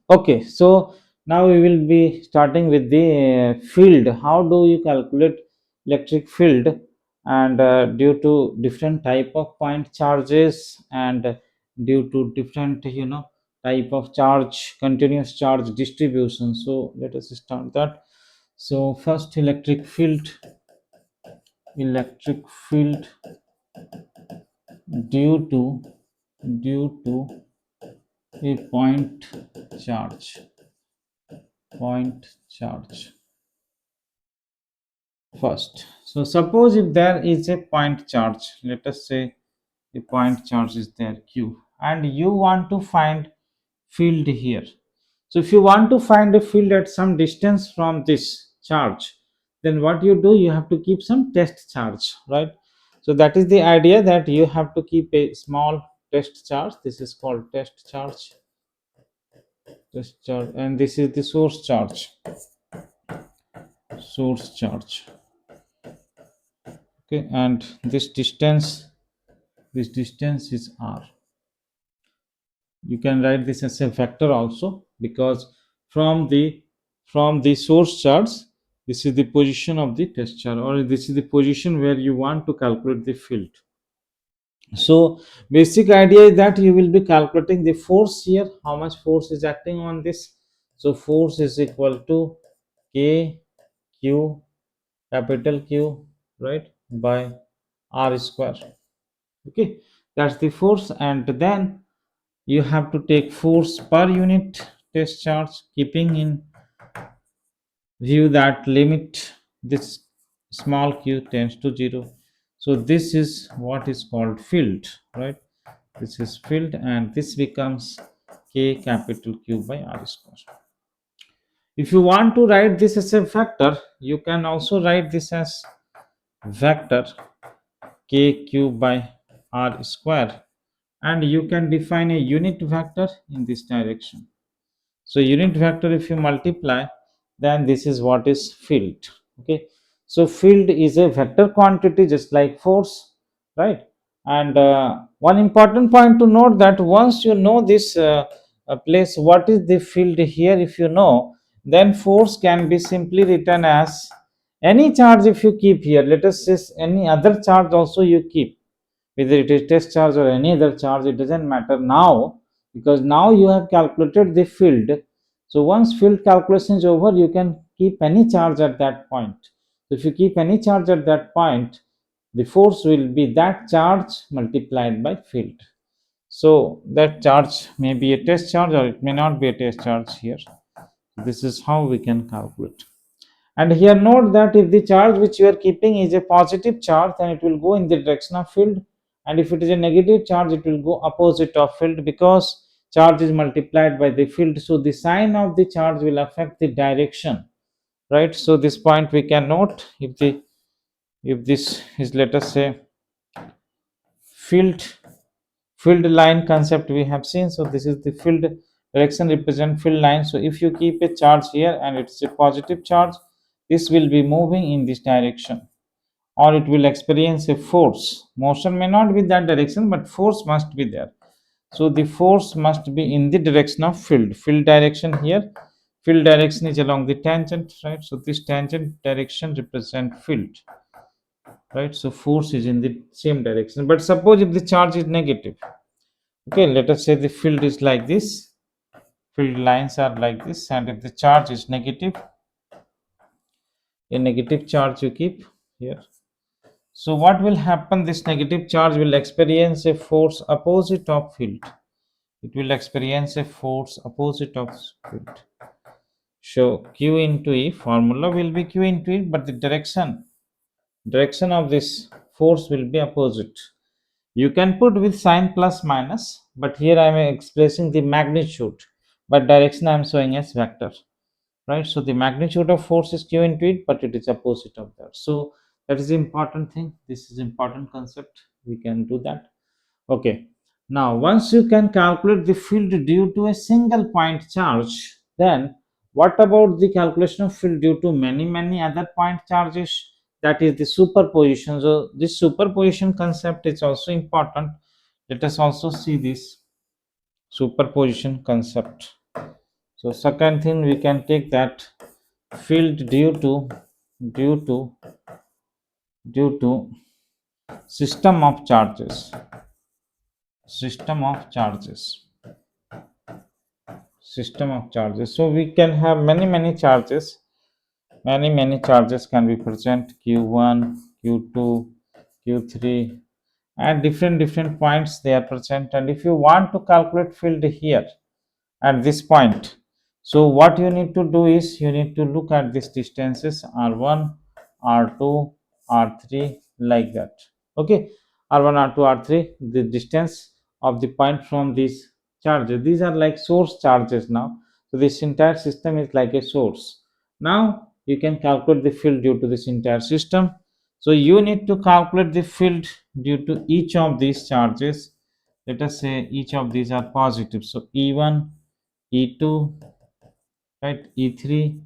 Okay, so now we will be starting with the field. How do you calculate electric field? And due to different type of point charges and due to different type of charge, continuous charge distribution. So let us start that. So first, electric field due to due to a point charge first. So suppose if there is a point charge, let us say a point charge is there q, and you want to find field here. So if you want to find a field at some distance from this charge, then what you do, you have to keep some test charge, right? So that is the idea, that you have to keep a small test charge. This is called test charge, and this is the source charge. Okay, and this distance is r. You can write this as a vector also, because from the source charge, this is the position of the test charge, or this is the position where you want to calculate the field. So basic idea is that you will be calculating the force here, how much force is acting on this. So force is equal to k q, capital Q, right, by r square. Okay, that's the force. And then you have to take force per unit test charge, keeping in view that limit this small q tends to 0. So this is what is called field, right? This is field, and this becomes k capital Q by r square. If you want to write this as a vector, you can also write this as vector k cube by r square, and you can define a unit vector in this direction. So unit vector, if you multiply, then this is what is field. Okay, so field is a vector quantity just like force, right? And one important point to note, that once you know this place what is the field here, if you know, then force can be simply written as any charge. If you keep here, let us say any other charge also you keep, whether it is test charge or any other charge, it doesn't matter now, because now you have calculated the field. So once field calculation is over, you can keep any charge at that point. So if you keep any charge at that point, the force will be that charge multiplied by field. So that charge may be a test charge or it may not be a test charge here. This is how we can calculate. And here note that if the charge which you are keeping is a positive charge, then it will go in the direction of field, and if it is a negative charge, it will go opposite of field, because charge is multiplied by the field. So the sign of the charge will affect the direction, right? So this point we can note. If this is, let us say, field field line concept we have seen. So this is the field direction, represent field line. So if you keep a charge here and it's a positive charge, this will be moving in this direction, or it will experience a force. Motion may not be that direction, but force must be there. So the force must be in the direction of field direction here. Field direction is along the tangent, right? So this tangent direction represent field, right? So force is in the same direction. But suppose if the charge is negative, okay, let us say the field is like this, field lines are like this, and if the charge is negative, a negative charge you keep here. So what will happen, this negative charge will experience a force opposite of field. It will experience a force opposite of field. So q into e, formula will be q into e, but the direction of this force will be opposite. You can put with sign plus minus, but here I am expressing the magnitude, but direction I am showing as vector, right? So the magnitude of force is q into it, but it is opposite of that. So that is the important thing. This is important concept. We can do that. Okay. Now, once you can calculate the field due to a single point charge, then what about the calculation of field due to many other point charges? That is the superposition. So this superposition concept is also important. Let us also see this superposition concept. So second thing we can take that field due to due to system of charges, system of charges, system of charges. So we can have many charges, many charges can be present, q1, q2, q3, at different points they are present. And if you want to calculate field here at this point, so what you need to do is you need to look at these distances r1, r2, r3, like that. Okay, r1, r2, r3, the distance of the point from these charges, these are like source charges now. So this entire system is like a source. Now you can calculate the field due to this entire system. So you need to calculate the field due to each of these charges. Let us say each of these are positive, so e1, e2, right, e3,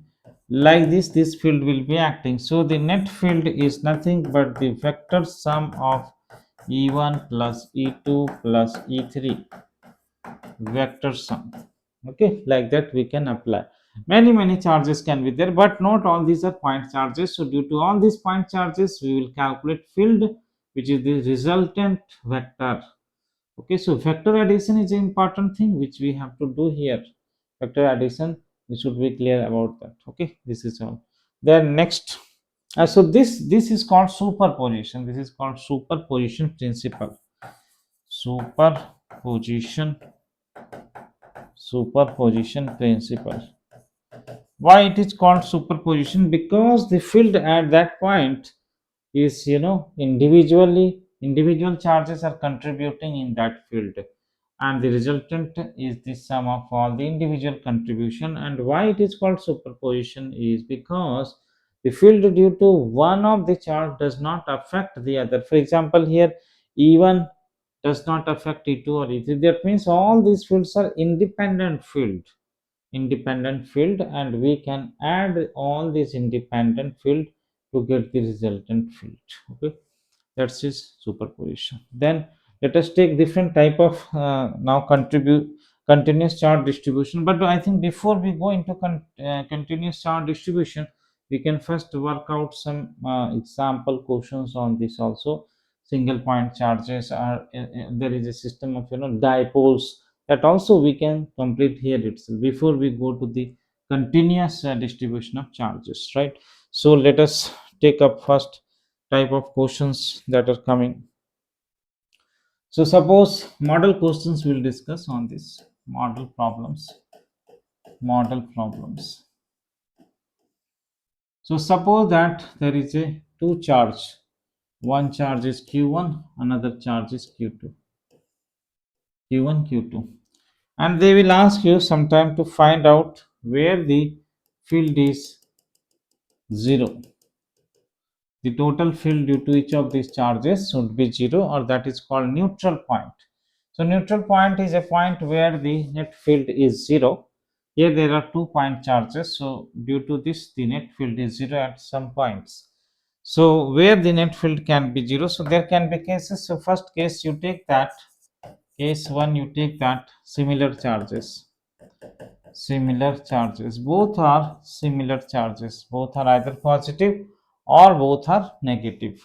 like this field will be acting. So the net field is nothing but the vector sum of e1 plus e2 plus e3, vector sum. Okay, like that we can apply. Many charges can be there, but not all these are point charges. So due to all these point charges, we will calculate field, which is the resultant vector. Okay, so vector addition is an important thing which we have to do here. Vector addition, we should be clear about that. Okay, this is all. Then next, so this is called superposition. This is called superposition principle. Superposition, superposition principle. Why it is called superposition? Because the field at that point is, individual charges are contributing in that field, and the resultant is the sum of all the individual contribution. And why it is called superposition is because the field due to one of the charge does not affect the other. For example, here e1 does not affect e2 or e3. That means all these fields are independent field, and we can add all these independent field to get the resultant field. Okay, that's his superposition. Then let us take different type of now contribute continuous charge distribution. But I think before we go into continuous charge distribution, we can first work out some example questions on this also. Single point charges are there is a system of dipoles, that also we can complete here itself before we go to the continuous distribution of charges, right? So let us take up first type of questions that are coming. So suppose model questions we'll discuss on this model problems. Model problems. So suppose that there is a two charge. One charge is Q1, another charge is Q2. Q1, Q2. And they will ask you sometime to find out where the field is 0. The total field due to each of these charges should be 0, or that is called neutral point. So neutral point is a point where the net field is 0. Here there are 2 point charges, so due to this the net field is 0 at some points. So where the net field can be 0, so there can be cases. So first case you take that, case 1 you take that similar charges. Similar charges, both are similar charges, both are either positive or both are negative.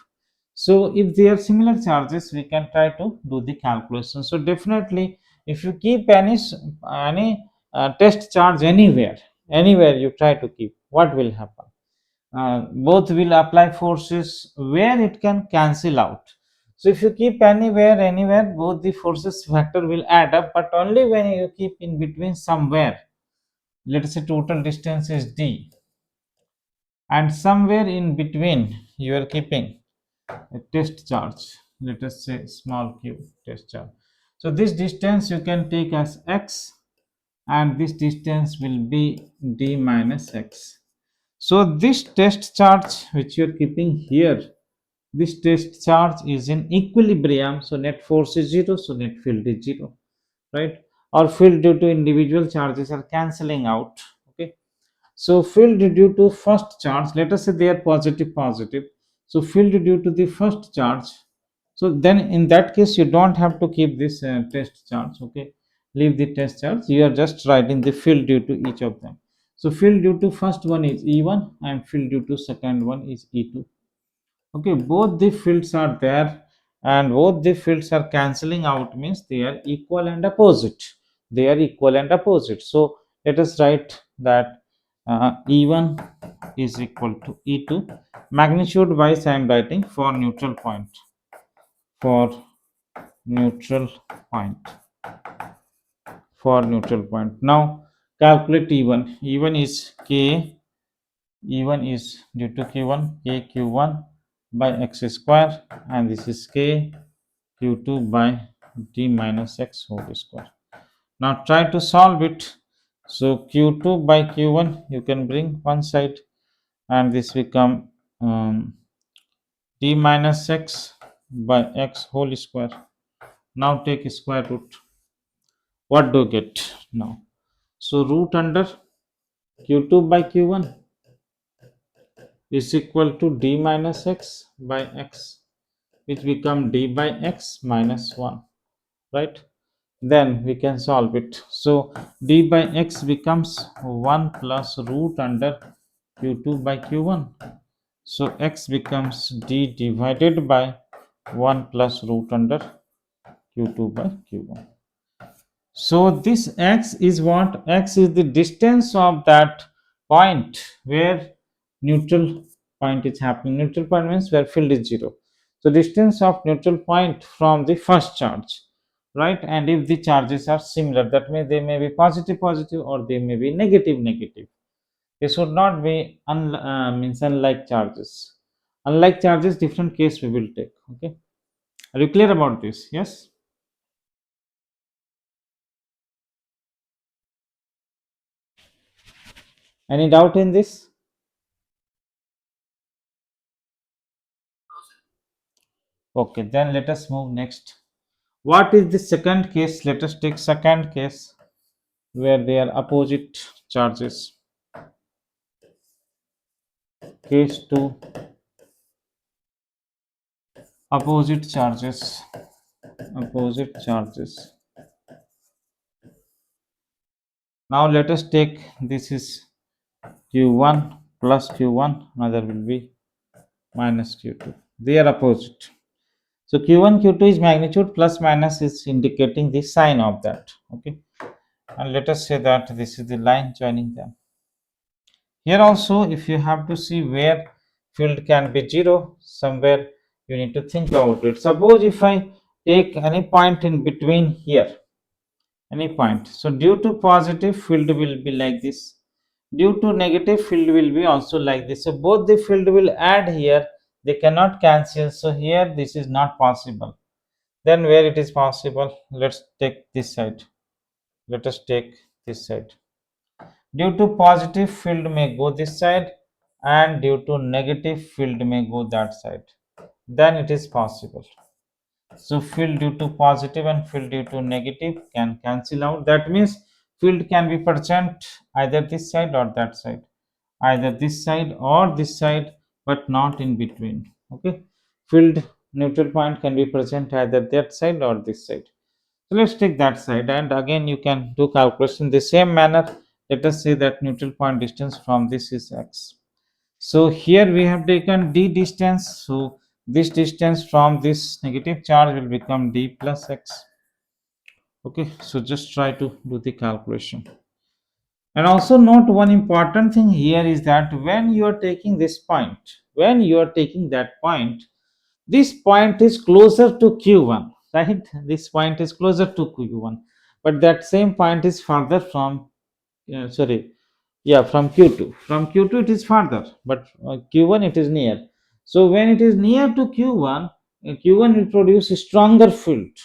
So if they are similar charges, we can try to do the calculation. So definitely if you keep any test charge anywhere you try to keep, what will happen? Both will apply forces where it can cancel out. So if you keep anywhere, both the forces factor will add up, but only when you keep in between somewhere. Let us say total distance is d, and somewhere in between you are keeping a test charge. Let us say small q test charge. So this distance you can take as x, and this distance will be d minus x. So this test charge which you are keeping here, this test charge is in equilibrium, so net force is 0, so net field is 0, right? Or field due to individual charges are cancelling out. Okay, so field due to first charge, let us say they are positive. So field due to the first charge. So then in that case you don't have to keep this test charge. Okay, leave the test charge, you are just writing the field due to each of them. So field due to first one is E1 and field due to second one is E2. Okay, both the fields are there and both the fields are cancelling out, means they are equal and opposite. They are equal and opposite. So let us write that E1 is equal to E2. Magnitude wise I am writing for neutral point. For neutral point. For neutral point. Now calculate E1. E1 is K. E1 is due to Q1, K Q1 by x square, and this is K Q2 by d minus x whole square. Now try to solve it. So Q2 by Q1 you can bring one side, and this become d minus x by x whole square. Now take square root. What do you get now? So root under Q2 by Q1 is equal to d minus x by x, which become d by x minus 1, right? Then we can solve it. So d by x becomes 1 plus root under q2 by q1. So x becomes d divided by 1 plus root under q2 by q1. So this x is what? X is the distance of that point where neutral point is happening. Neutral point means where field is 0. So distance of neutral point from the first charge, right? And if the charges are similar, that means they may be positive positive or they may be negative negative. They should not be means unlike charges. Unlike charges, different case we will take. Okay, are you clear about this? Yes. Any doubt in this? Okay, then let us move next. What is the second case? Let us take second case where they are opposite charges. Case 2, opposite charges. Opposite charges. Now let us take, this is Q1 plus Q1, another will be minus Q2. They are opposite. So Q1, Q2 is magnitude, plus minus is indicating the sign of that. Okay. And let us say that this is the line joining them. Here also, if you have to see where field can be 0, somewhere you need to think about it. Suppose if I take any point in between here, any point. So due to positive, field will be like this. Due to negative, field will be also like this. So both the field will add here. They cannot cancel. So here this is not possible. Then where it is possible, let's take this side. Let us take this side. Due to positive, field may go this side, and due to negative, field may go that side. Then it is possible. So field due to positive and field due to negative can cancel out. That means field can be present either this side or that side, either this side or this side, but not in between. Okay, field neutral point can be present either that side or this side. So let's take that side, and again you can do calculation the same manner. Let us say that neutral point distance from this is x. So here we have taken d distance. So this distance from this negative charge will become d plus x. Okay, so just try to do the calculation. And also note one important thing here is that when you are taking this point, when you are taking that point, this point is closer to q1, right? This point is closer to q1, but that same point is further from sorry, yeah, from q2. From q2 it is further, but q1 it is near. So when it is near to q1, q1 will produce a stronger field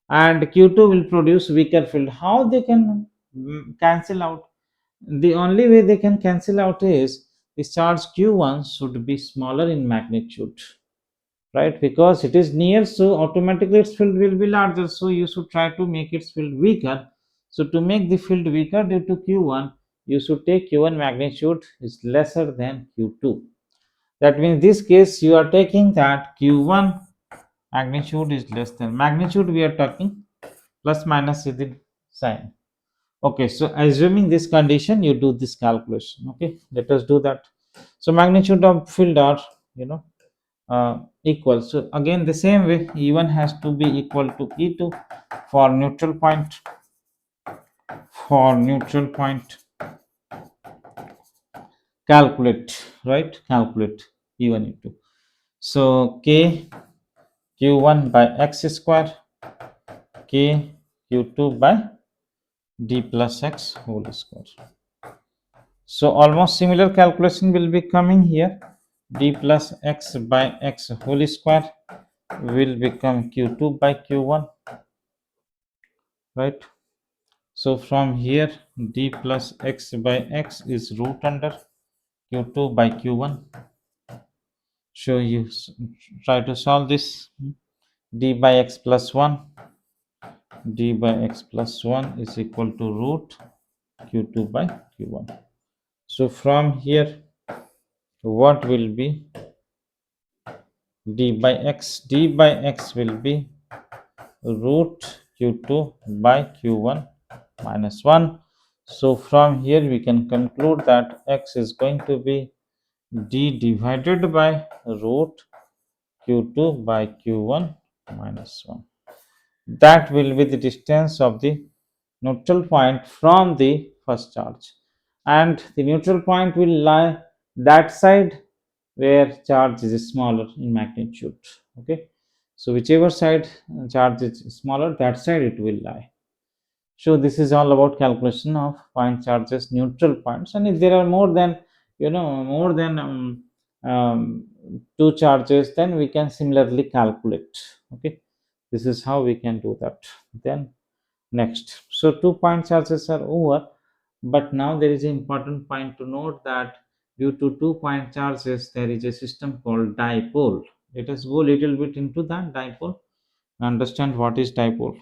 and q2 will produce weaker field. How they can cancel out? The only way they can cancel out is the charge q1 should be smaller in magnitude, right? Because it is near, so automatically its field will be larger. So you should try to make its field weaker. So to make the field weaker due to q1, you should take q1 magnitude is lesser than q2. That means this case you are taking that q1 magnitude is less than magnitude we are talking, plus minus is the sign. Okay, so assuming this condition, you do this calculation. Okay, let us do that. So magnitude of field are, you know, equal. So again, the same way, E1 has to be equal to E2 for neutral point. For neutral point, calculate, right? Calculate E1 E2. So K Q1 by x square, K Q2 by d plus x whole square. So almost similar calculation will be coming here. D plus x by x whole square will become Q2 by Q1, right? So from here, d plus x by x is root under Q2 by Q1. So you try to solve this. D by x plus 1, d by x plus 1 is equal to root Q2 by Q1. So from here, what will be d by x? D by x will be root q2 by q1 minus 1. So from here we can conclude that x is going to be d divided by root q2 by q1 minus 1. That will be the distance of the neutral point from the first charge, and the neutral point will lie that side where charge is smaller in magnitude. Okay, so whichever side charge is smaller, that side it will lie. So this is all about calculation of point charges, neutral points, and if there are more than, more than um, two charges, then we can similarly calculate. Okay, this is how we can do that. Then next, so 2 point charges are over, but now there is an important point to note that due to 2 point charges, there is a system called dipole. Let us go a little bit into that dipole, understand what is dipole.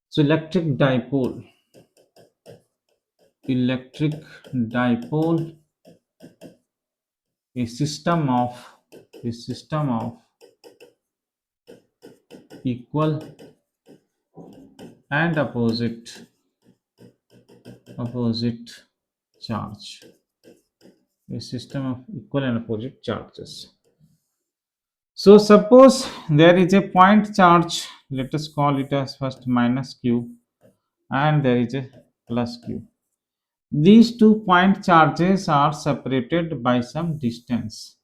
So electric dipole, a system of equal and opposite charge, a system of equal and opposite charges. So suppose there is a point charge, let us call it as first minus q, and there is a plus q. These 2 point charges are separated by some distance,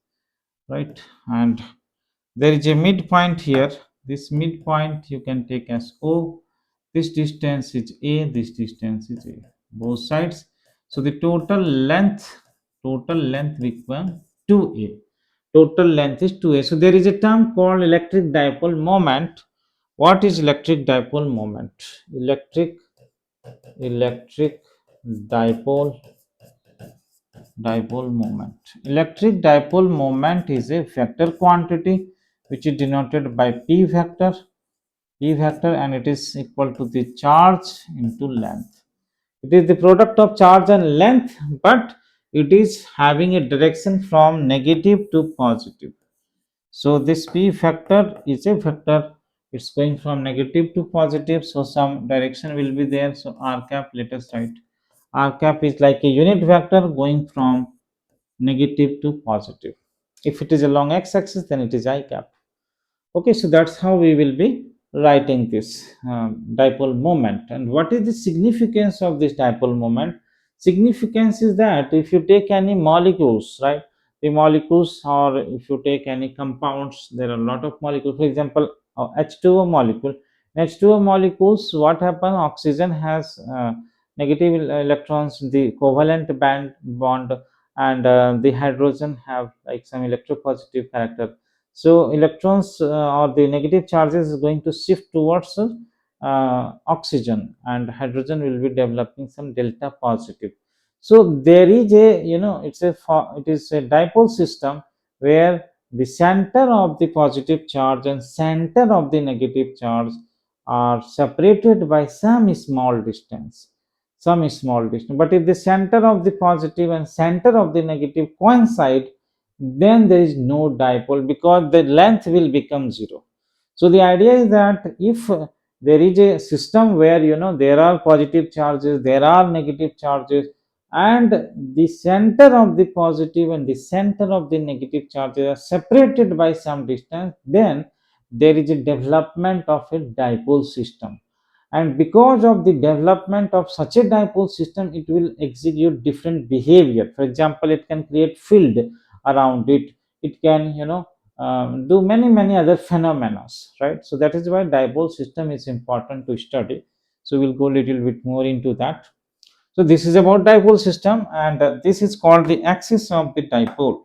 right? And there is a midpoint here. This midpoint you can take as O. This distance is A, this distance is A, both sides. So the total length become 2A. Total length is 2A. So there is a term called electric dipole moment. What is electric dipole moment? Electric dipole moment. Electric dipole moment is a vector quantity which is denoted by p vector, and it is equal to the charge into length. It is the product of charge and length, but it is having a direction from negative to positive. So this p vector is a vector, it's going from negative to positive, so some direction will be there. So r cap, let us write r cap is like a unit vector going from negative to positive. If it is along x-axis, then it is I cap. Okay, so that's how we will be writing this dipole moment. And what is the significance of this dipole moment? Significance is that if you take any molecules, right, the molecules, or if you take any compounds, there are a lot of molecules. For example, H2O molecule. In H2O molecules, what happens? Oxygen has negative electrons, the covalent bond, and the hydrogen have like some electropositive character. So electrons or the negative charges is going to shift towards oxygen, and hydrogen will be developing some delta positive. So there is a, it is a dipole system where the center of the positive charge and center of the negative charge are separated by some small distance, but if the center of the positive and center of the negative coincide, then there is no dipole because the length will become 0. So the idea is that if there is a system where there are positive charges, there are negative charges, and the center of the positive and the center of the negative charges are separated by some distance, then there is a development of a dipole system. And because of the development of such a dipole system, it will execute different behavior. For example, it can create field around it, it can do many other phenomena, right? So that is why dipole system is important to study. So we'll go a little bit more into that. So this is about dipole system, and this is called the axis of the dipole.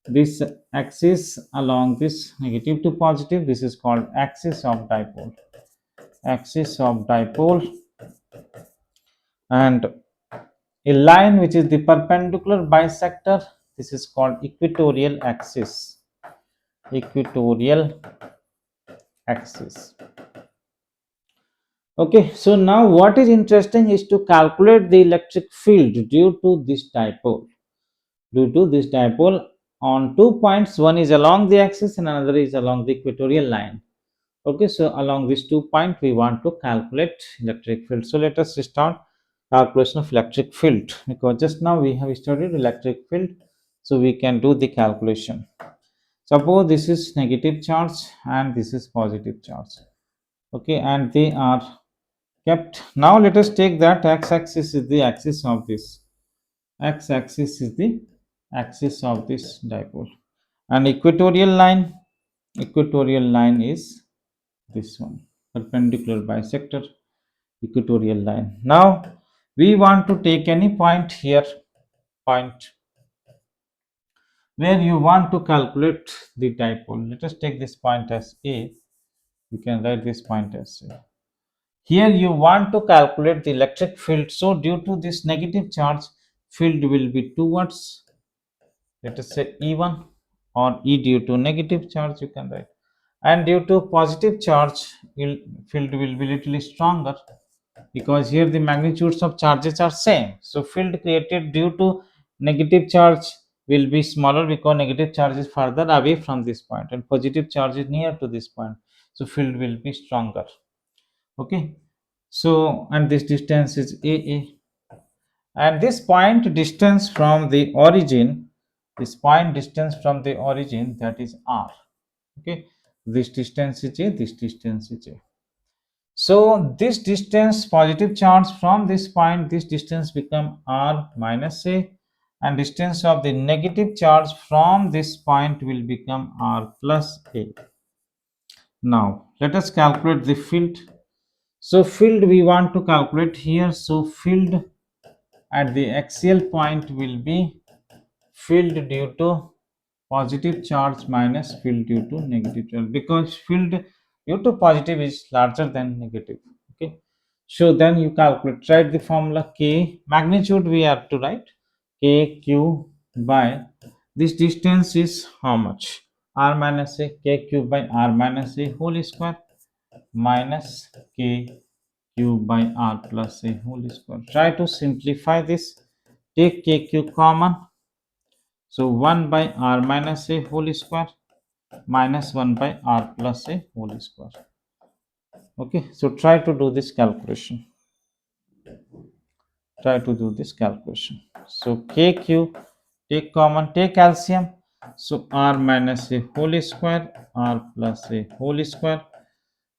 This axis along this negative to positive, this is called axis of dipole. Axis of dipole. And a line which is the perpendicular bisector, this is called equatorial axis. Equatorial axis. Okay, so now what is interesting is to calculate the electric field due to this dipole. Due to this dipole on 2 points, one is along the axis and another is along the equatorial line. Okay, so along these 2 points we want to calculate electric field. So let us start calculation of electric field, because just now we have studied electric field, so we can do the calculation. Suppose this is negative charge and this is positive charge. Okay, and they are kept. Now let us take that x-axis is the axis of this. X-axis is the axis of this dipole, and equatorial line is this one, perpendicular bisector, equatorial line. Now we want to take any point here, point where you want to calculate the dipole. Let us take this point as A. You can write this point as A. Here you want to calculate the electric field. So due to this negative charge, field will be towards, let us say, E1, or E due to negative charge you can write. And due to positive charge, field will be little stronger, because here the magnitudes of charges are same. So field created due to negative charge will be smaller, because negative charge is further away from this point and positive charge is near to this point. So field will be stronger. Okay. So, and this distance is AA, and this point distance from the origin, this point distance from the origin, that is R. Okay. This distance is A, this distance is A. So this distance, positive charge from this point, this distance become R minus A, and distance of the negative charge from this point will become R plus A. Now let us calculate the field. So field we want to calculate here. So field at the axial point will be field due to positive charge minus field due to negative charge, because field due to positive is larger than negative. Okay, so then you calculate, write the formula. K magnitude we have to write, k q by this distance is how much, r minus a, k q by r minus a whole square minus k q by r plus a whole square. Try to simplify this, take k q common. So 1 by r minus a whole square minus 1 by r plus a whole square. Okay, so try to do this calculation. Try to do this calculation. So kq, take common, take LCM. So r minus a whole square, r plus a whole square.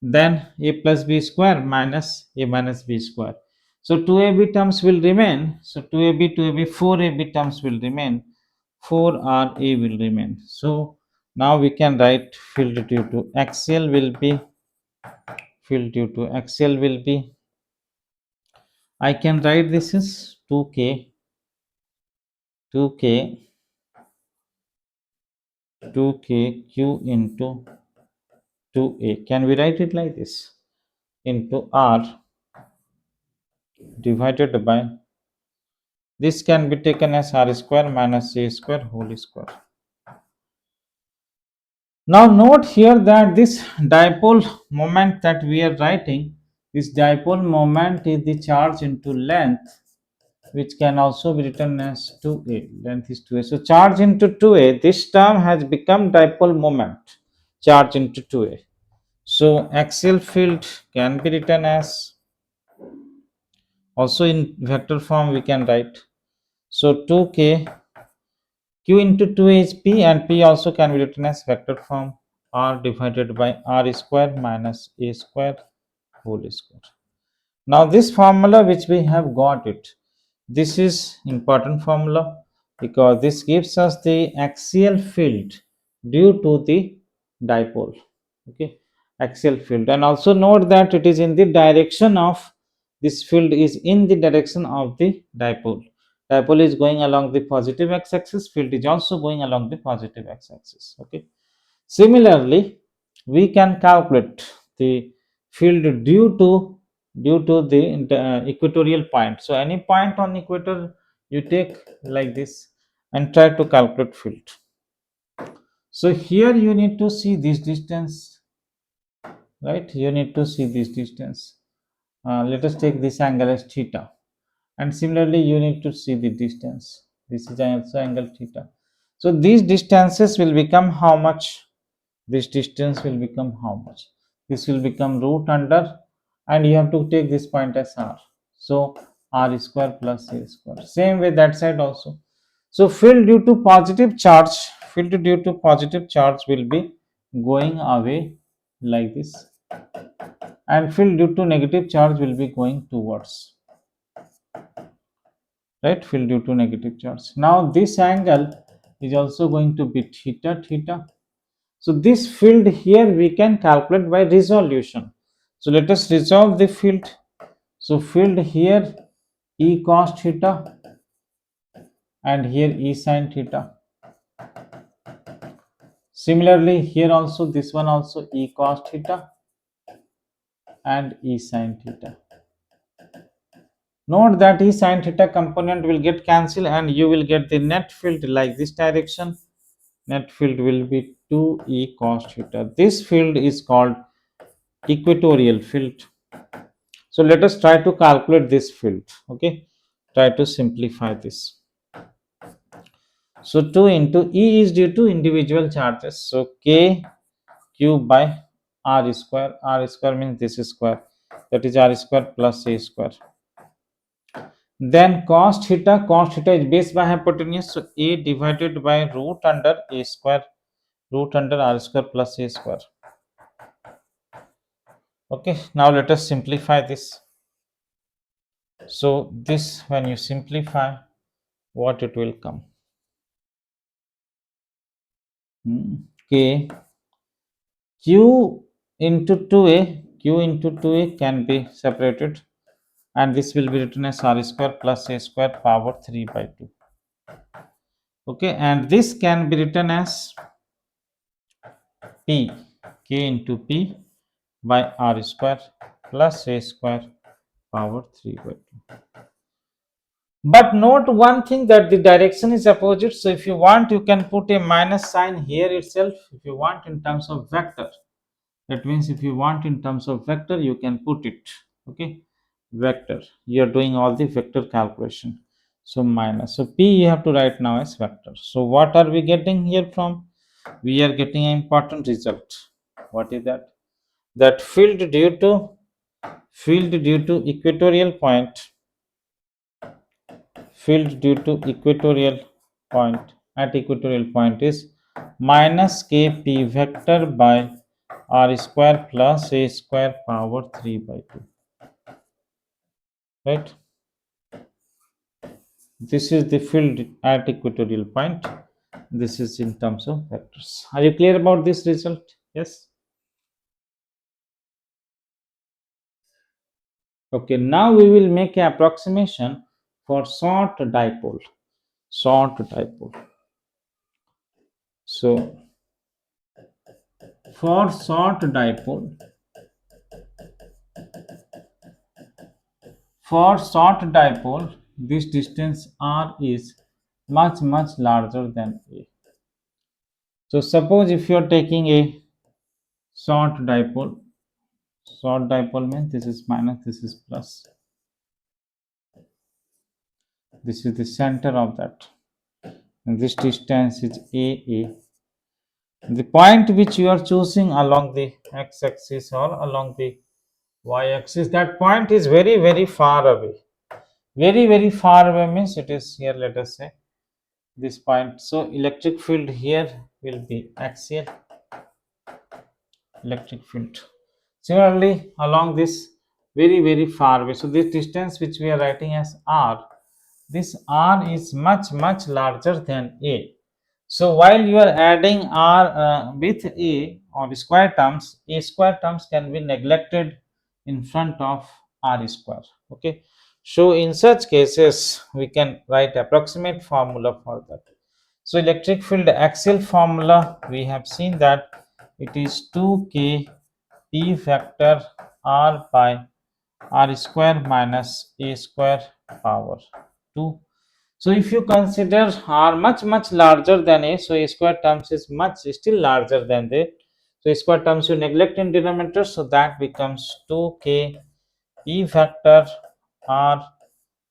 Then a plus b square minus a minus b square. So 2ab terms will remain. So 2ab, 4ab terms will remain. 4ra will remain. So now we can write field due to axial will be, I can write this is 2k 2k q into 2a. Can we write it like this? Into r divided by, this can be taken as r square minus a square whole square. Now note here that this dipole moment that we are writing, this dipole moment is the charge into length, which can also be written as 2a. Length is 2a. So charge into 2a, this term has become dipole moment, charge into 2a. So axial field can be written as, also in vector form we can write. So 2k, q into 2 is p, and p also can be written as vector form, r divided by r square minus a square whole square. Now this formula which we have got it, this is important formula because this gives us the axial field due to the dipole. Okay, axial field, and also note that it is in the direction of, this field is in the direction of the dipole. Dipole is going along the positive x-axis, field is also going along the positive x-axis. Okay, similarly we can calculate the field due to the equatorial point. So any point on equator you take like this and try to calculate field. So here you need to see this distance, right? You need to see this distance. Let us take this angle as theta, and similarly you need to see the distance. This is also angle theta. So these distances will become how much? This distance will become how much? This will become root under, and you have to take this point as r. So r square plus a square. Same way that side also. So field due to positive charge, field due to positive charge will be going away like this, and field due to negative charge will be going towards, right? Field due to negative charge. Now this angle is also going to be theta. So this field here we can calculate by resolution. So let us resolve the field. So field here E cos theta, and here E sin theta. Similarly here also, this one also E cos theta and E sin theta. Note that E sin theta component will get cancelled and you will get the net field like this direction. Net field will be 2E cos theta. This field is called equatorial field. So let us try to calculate this field. Okay, try to simplify this. So 2 into E is due to individual charges. So K cube by R square. R square means this square. That is R square plus A square. Then cos theta is base by hypotenuse. So A divided by root under A square. Root under R square plus A square. Okay, now let us simplify this. So this, when you simplify, what it will come? K q into 2a can be separated, and this will be written as r square plus a square power 3 by 2. Okay, and this can be written as p, k into p by r square plus a square power 3 by 2. But note one thing, that the direction is opposite. So if you want, you can put a minus sign here itself. If you want in terms of vector, that means if you want in terms of vector, you can put it. Okay, vector, you are doing all the vector calculation. So minus, so p you have to write now as vector. So what are we getting here from? We are getting an important result. What is that? That field due to equatorial point, field due to equatorial point, at equatorial point is minus kp vector by r square plus a square power 3 by 2, right? This is the field at equatorial point. This is in terms of vectors. Are you clear about this result? Yes. Okay, now we will make an approximation for short dipole. Short dipole. So for short dipole, this distance r is much larger than a. So suppose if you are taking a short dipole, means this is minus, this is plus. This is the center of that, and this distance is a. The point which you are choosing along the x-axis or along the y-axis, that point is very, very far away. Very, very far away means it is here, let us say, this point. So electric field here will be axial electric field. Similarly, along this very, very far away, so this distance which we are writing as r, this r is much, much larger than a. So while you are adding r with a or square terms, a square terms can be neglected in front of r square. Okay, so in such cases we can write approximate formula for that. So electric field axial formula, we have seen that it is 2k p factor r by r square minus a square power 2. So if you consider r much larger than a, so a square terms is much still larger than the, so a square terms you neglect in denominator, so that becomes 2k e factor r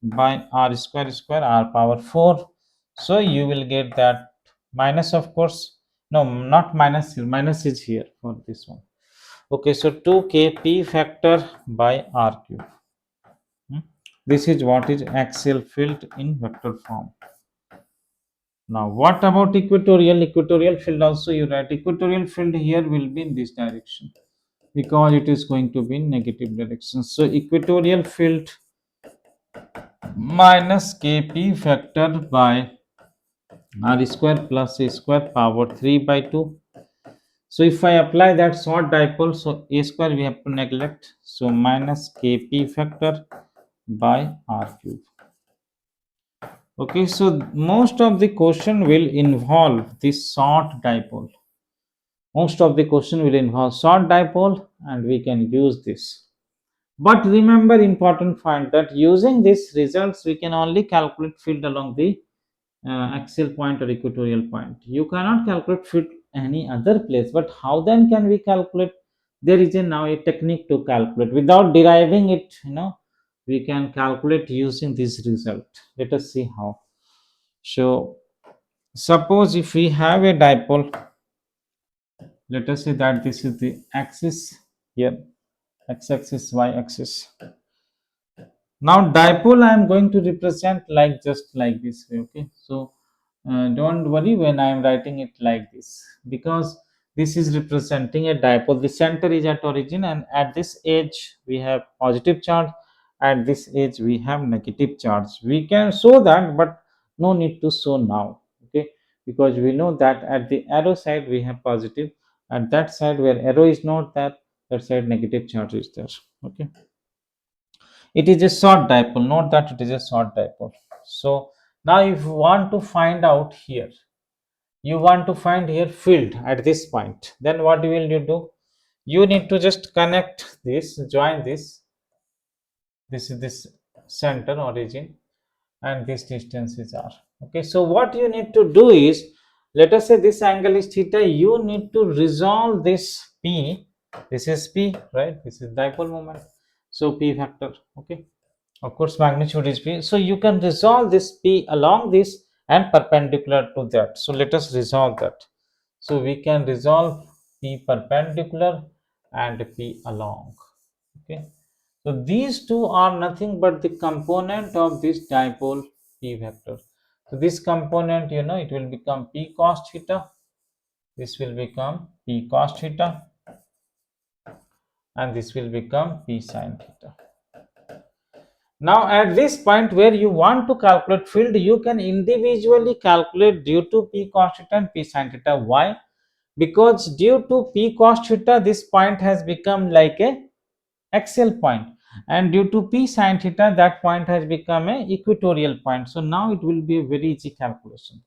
by r square r power 4. So you will get that minus, of course, no, not minus here, minus is here for this one. Okay, so 2k p factor by r cube. This is what is axial field in vector form. Now, what about equatorial? Equatorial field also you write. Equatorial field here will be in this direction because it is going to be in negative direction. So, equatorial field minus kp factor by r square plus a square power 3 by 2. So, if I apply that short dipole, so a square we have to neglect. So, minus kp factor by r cube. Okay, so most of the question will involve this short dipole. Most of the question will involve short dipole and we can use this. But remember important point that using these results we can only calculate field along the axial point or equatorial point. You cannot calculate field any other place. But how then can we calculate? There is now a technique to calculate without deriving it. We can calculate using this result. Let us see how. So suppose if we have a dipole, let us say that this is the axis here, x-axis, y-axis. Now dipole I am going to represent like just like this way. Okay, so don't worry when I am writing it like this, because this is representing a dipole. The center is at origin and at this edge we have positive charge, at this edge we have negative charge. We can show that, but no need to show now. Okay, because we know that at the arrow side we have positive, at that side where arrow is not there, that side negative charge is there. Okay, it is a short dipole. Note that it is a short dipole. So now if you want to find out here, you want to find here field at this point, then what will you do? You need to just connect this, join this is this center origin and this distance is r. Okay, so what you need to do is, let us say this angle is theta, you need to resolve this p, this is p, right? This is dipole moment, so p factor. Okay, of course magnitude is p, so you can resolve this p along this and perpendicular to that. So let us resolve that. So we can resolve p perpendicular and p along. Okay, so these two are nothing but the component of this dipole p vector. So this component, it will become p cos theta, this will become p cos theta, and this will become p sin theta. Now at this point where you want to calculate field, you can individually calculate due to p cos theta and p sin theta. Why? Because due to p cos theta, this point has become like a axial point, and due to p sin theta, that point has become a equatorial point. So now it will be a very easy calculation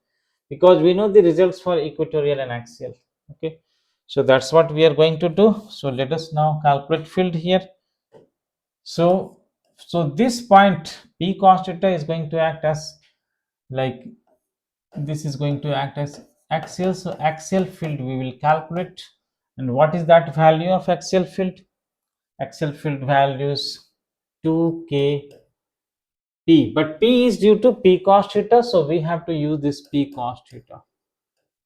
because we know the results for equatorial and axial. Okay, so that's what we are going to do. So let us now calculate field here. So this point p cos theta is going to act as like, this is going to act as axial. So axial field we will calculate, and what is that value of axial field? Axial field values 2k p, but p is due to p cos theta, so we have to use this p cos theta.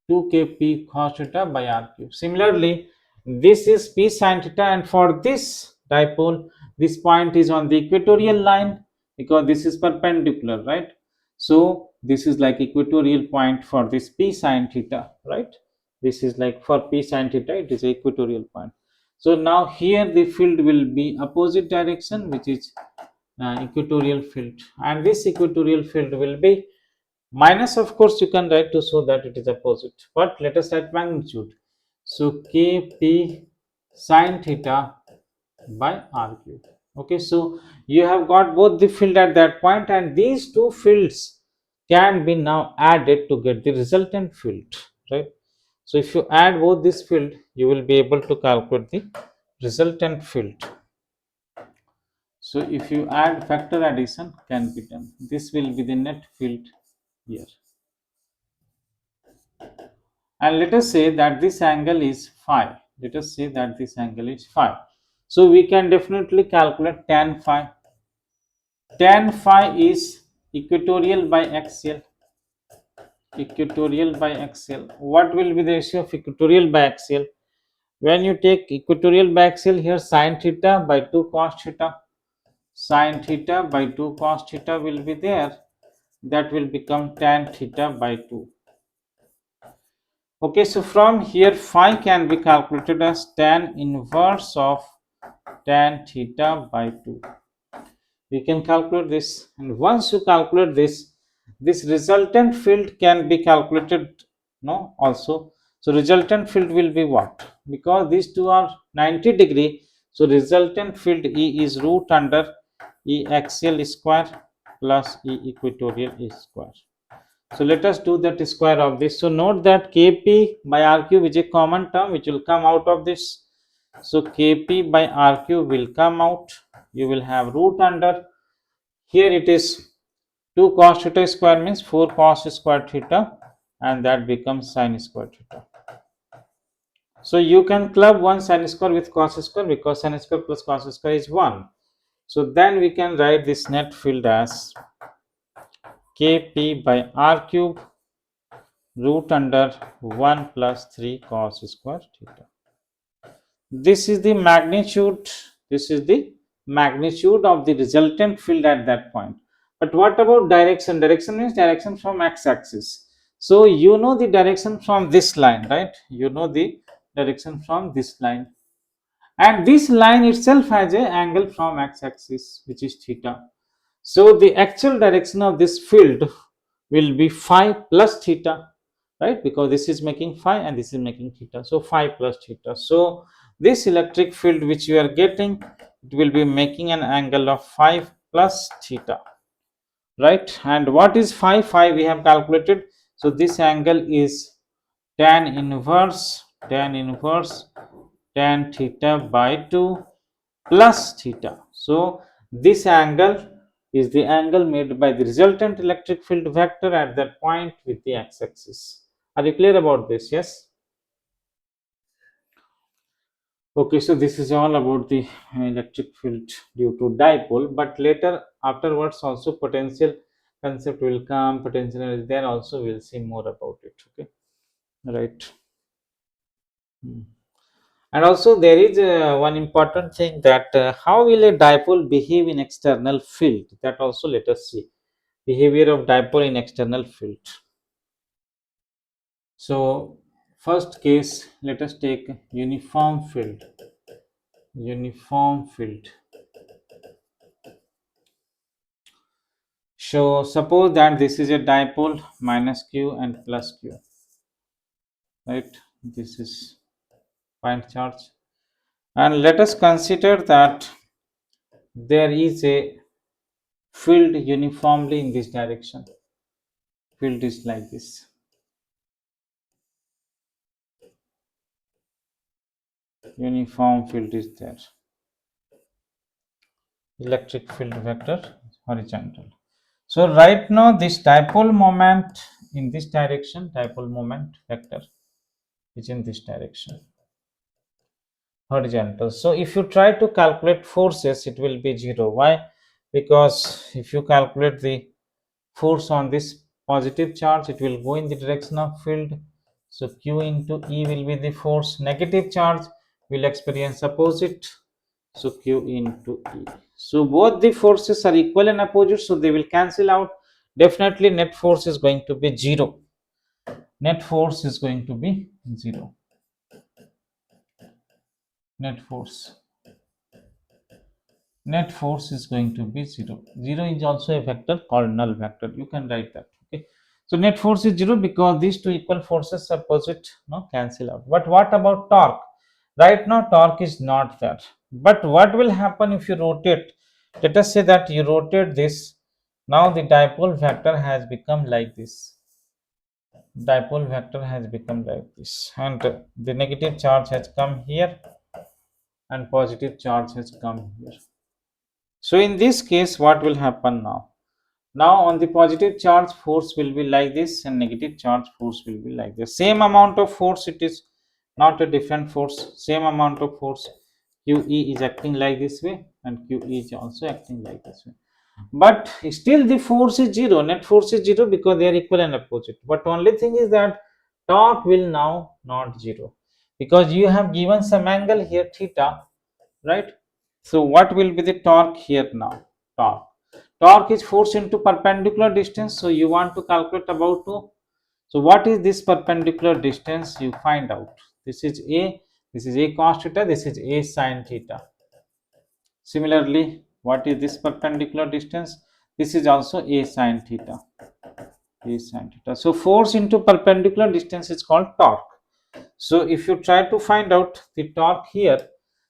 2kp cos theta by r cube. Similarly, this is p sin theta, and for this dipole, this point is on the equatorial line because this is perpendicular, right? So this is like equatorial point for this p sin theta, right? This is like for p sin theta, it is equatorial point. So now here the field will be opposite direction, which is equatorial field, and this equatorial field will be minus. Of course, you can write to show that it is opposite, but let us write magnitude. So kp sin theta by r cube. Okay, so you have got both the field at that point, and these two fields can be now added to get the resultant field, right? So if you add both this field, you will be able to calculate the resultant field. So if you add, factor addition can be done. This will be the net field here. And let us say that this angle is phi. Let us say that this angle is phi. So we can definitely calculate tan phi. Tan phi is equatorial by axial. Equatorial by axial. What will be the ratio of equatorial by axial? When you take equatorial by axial, here sin theta by 2 cos theta. Sin theta by 2 cos theta will be there. That will become tan theta by 2. Okay, so from here phi can be calculated as tan inverse of tan theta by 2. We can calculate this, and once you calculate this, this resultant field can be calculated, no, also. So resultant field will be what? Because these two are 90-degree, so resultant field E is root under E axial square plus E equatorial square. So let us do that square of this. So note that kp by r cube is a common term which will come out of this. So kp by r cube will come out. You will have root under, here it is 2 cos theta square means 4 cos square theta, and that becomes sin square theta. So you can club one sin square with cos square because sin square plus cos square is 1. So then we can write this net field as kp by r cube root under 1 plus 3 cos square theta. This is the magnitude, this is the magnitude of the resultant field at that point. But what about direction? Direction means direction from x-axis. So you know the direction from this line, right? You know the direction from this line, and this line itself has a angle from x-axis which is theta. So the actual direction of this field will be phi plus theta, right? Because this is making phi and this is making theta. So phi plus theta. So this electric field which you are getting, it will be making an angle of phi plus theta, right? And what is phi? Phi we have calculated. So this angle is tan inverse tan theta by 2 plus theta. So this angle is the angle made by the resultant electric field vector at that point with the x-axis. Are you clear about this? Yes. Okay, so this is all about the electric field due to dipole, but later afterwards also potential concept will come, potential is there also, we'll see more about it. Okay, right. And also there is one important thing that how will a dipole behave in external field, that also let us see behavior of dipole in external field. So first case, let us take uniform field. So suppose that this is a dipole minus q and plus q, right? This is point charge, and let us consider that there is a field uniformly in this direction. Field is like this. Uniform field is there. Electric field vector horizontal. So right now this dipole moment in this direction, dipole moment vector is in this direction, horizontal. So if you try to calculate forces, it will be 0. Why? Because if you calculate the force on this positive charge, it will go in the direction of field. So Q into E will be the force. Negative charge will experience opposite. So Q into E. So both the forces are equal and opposite, so they will cancel out. Definitely net force is going to be 0. Net force is going to be 0. Net force. Net force is going to be 0. 0 is also a vector called null vector. You can write that. Okay. So net force is 0 because these two equal forces are opposite, no, cancel out. But what about torque? Right now torque is not there. But what will happen if you rotate? Let us say that you rotate this. Now the dipole vector has become like this. Dipole vector has become like this, and the negative charge has come here and positive charge has come here. So in this case, what will happen now? Now on the positive charge, force will be like this, and negative charge force will be like this. Same amount of force, it is not a different force. Same amount of force. QE is acting like this way, and QE is also acting like this way. But still the force is 0. Net force is 0 because they are equal and opposite. But only thing is that torque will now not 0 because you have given some angle here theta, right? So what will be the torque here now? Torque. Torque is force into perpendicular distance. So you want to calculate about 2. So what is this perpendicular distance? You find out. This is A. This is A cos theta. This is A sin theta. Similarly, what is this perpendicular distance? This is also A sin theta. A sin theta. So force into perpendicular distance is called torque. So if you try to find out the torque here,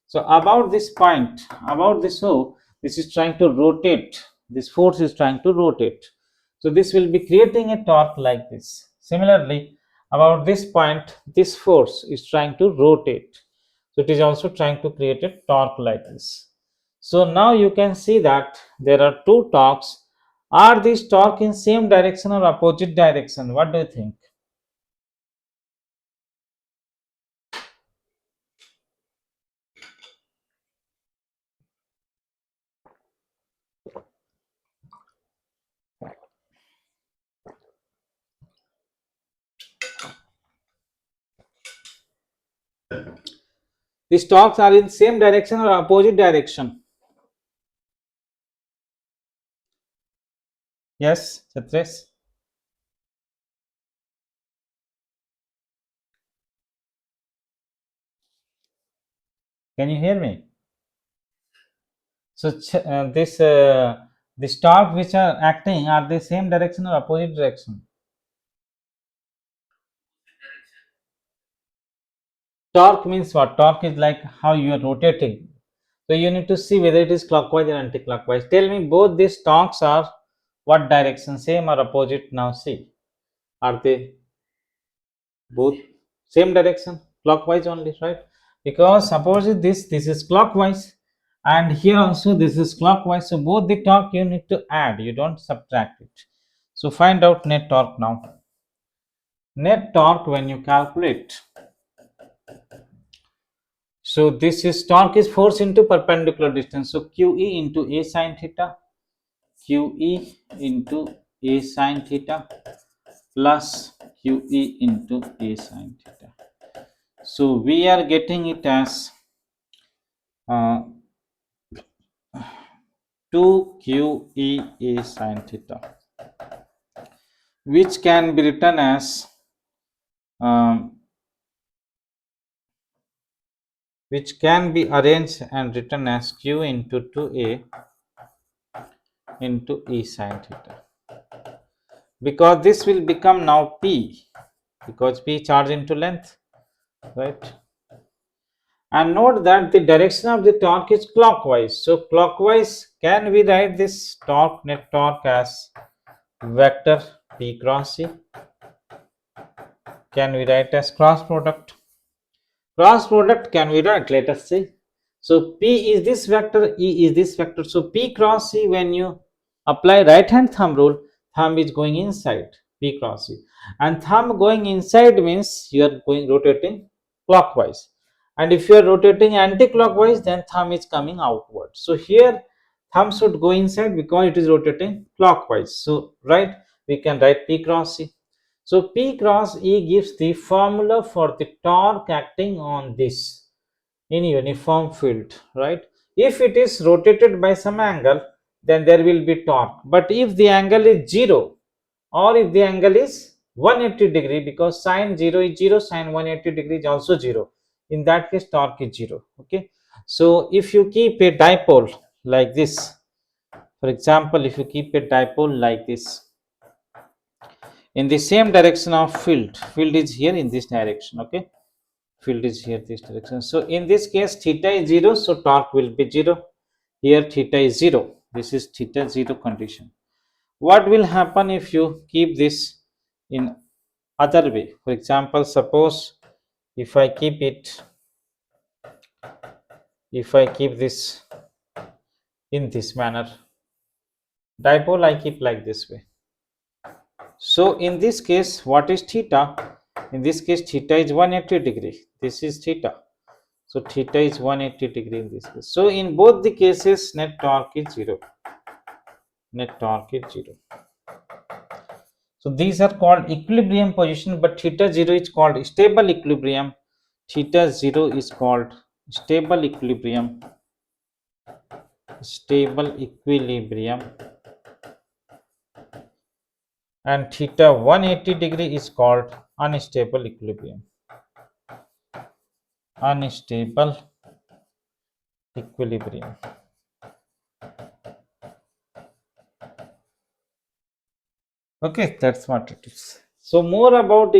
so about this point, about this O, this is trying to rotate. This force is trying to rotate. So this will be creating a torque like this. Similarly, about this point, this force is trying to rotate. So it is also trying to create a torque like this. So now you can see that there are two torques. Are these torque in same direction or opposite direction? What do you think? These torques are in same direction or opposite direction? Yes, Chatresh. Can you hear me? So this torque which are acting, are they same direction or opposite direction? Torque means what? Torque is like how you are rotating. So you need to see whether it is clockwise or anti-clockwise. Tell me both these torques are what direction, same or opposite? Now see, are they both same direction, clockwise only, right? Because suppose this is clockwise and here also this is clockwise, so both the torque you need to add, you don't subtract it. So find out net torque now. Net torque when you calculate, so this is torque is force into perpendicular distance, so QE into A sin theta, QE into A sin theta plus QE into A sin theta. So we are getting it as 2QE sin theta, which can be written as which can be arranged and written as Q into 2A into E sin theta, because this will become now P, because P charge into length, right? And note that the direction of the torque is clockwise. So clockwise, can we write this torque, net torque, as vector P cross E? Can we write as cross product? Cross product can we write? Let us see. So P is this vector, E is this vector. So P cross E, when you apply right hand thumb rule, thumb is going inside, P cross E. And thumb going inside means you are going rotating clockwise. And if you are rotating anti-clockwise, then thumb is coming outward. So here thumb should go inside because it is rotating clockwise. So right, we can write P cross E. So P cross E gives the formula for the torque acting on this in uniform field, right? If it is rotated by some angle, then there will be torque. But if the angle is 0, or if the angle is 180 degree, because sine 0 is 0, sine 180 degree is also 0, in that case torque is 0. Okay, so if you keep a dipole like this, for example, if you keep a dipole like this in the same direction of field is here in this direction. Okay, field is here this direction. So in this case theta is 0, so torque will be 0. Here theta is 0, this is theta 0 condition. What will happen if you keep this in other way? For example, suppose if I keep this in this manner, dipole I keep like this way. So in this case, what is theta? In this case theta is 180 degree, this is theta. So theta is 180 degree in this case. So in both the cases net torque is 0. Net torque is 0. So these are called equilibrium position, but theta 0 is called stable equilibrium. Theta 0 is called stable equilibrium. Stable equilibrium. And theta 180 degree is called unstable equilibrium. Unstable equilibrium. Okay, that's what it is. So more about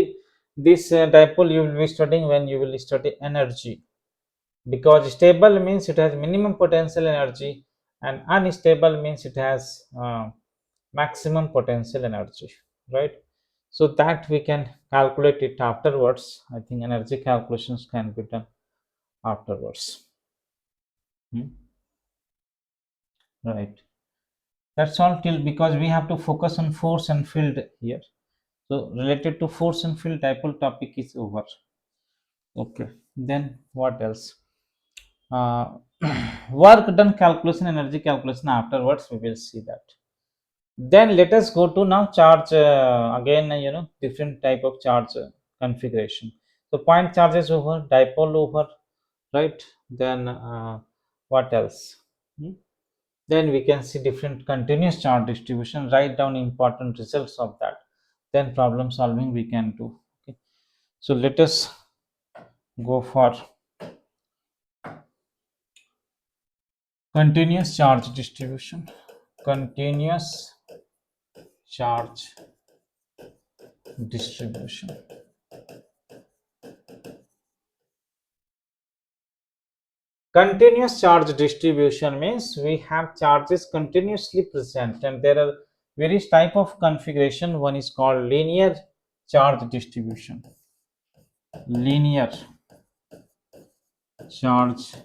this dipole you will be studying when you will study energy, because stable means it has minimum potential energy and unstable means it has maximum potential energy, right? So that we can calculate it afterwards. I think energy calculations can be done afterwards. Right, that's all till, because we have to focus on force and field here. So related to force and field dipole topic is over. Okay, then what else? uh, Work done calculation, energy calculation, afterwards we will see that. Then let us go to now charge, again, different type of charge configuration. So point charges over, dipole over, right? Then what else? Hmm? Then we can see different continuous charge distribution, write down important results of that, then problem solving we can do. Okay, so let us go for continuous charge distribution. Continuous charge distribution. Continuous charge distribution means we have charges continuously present, and there are various type of configuration. One is called linear charge distribution. Linear charge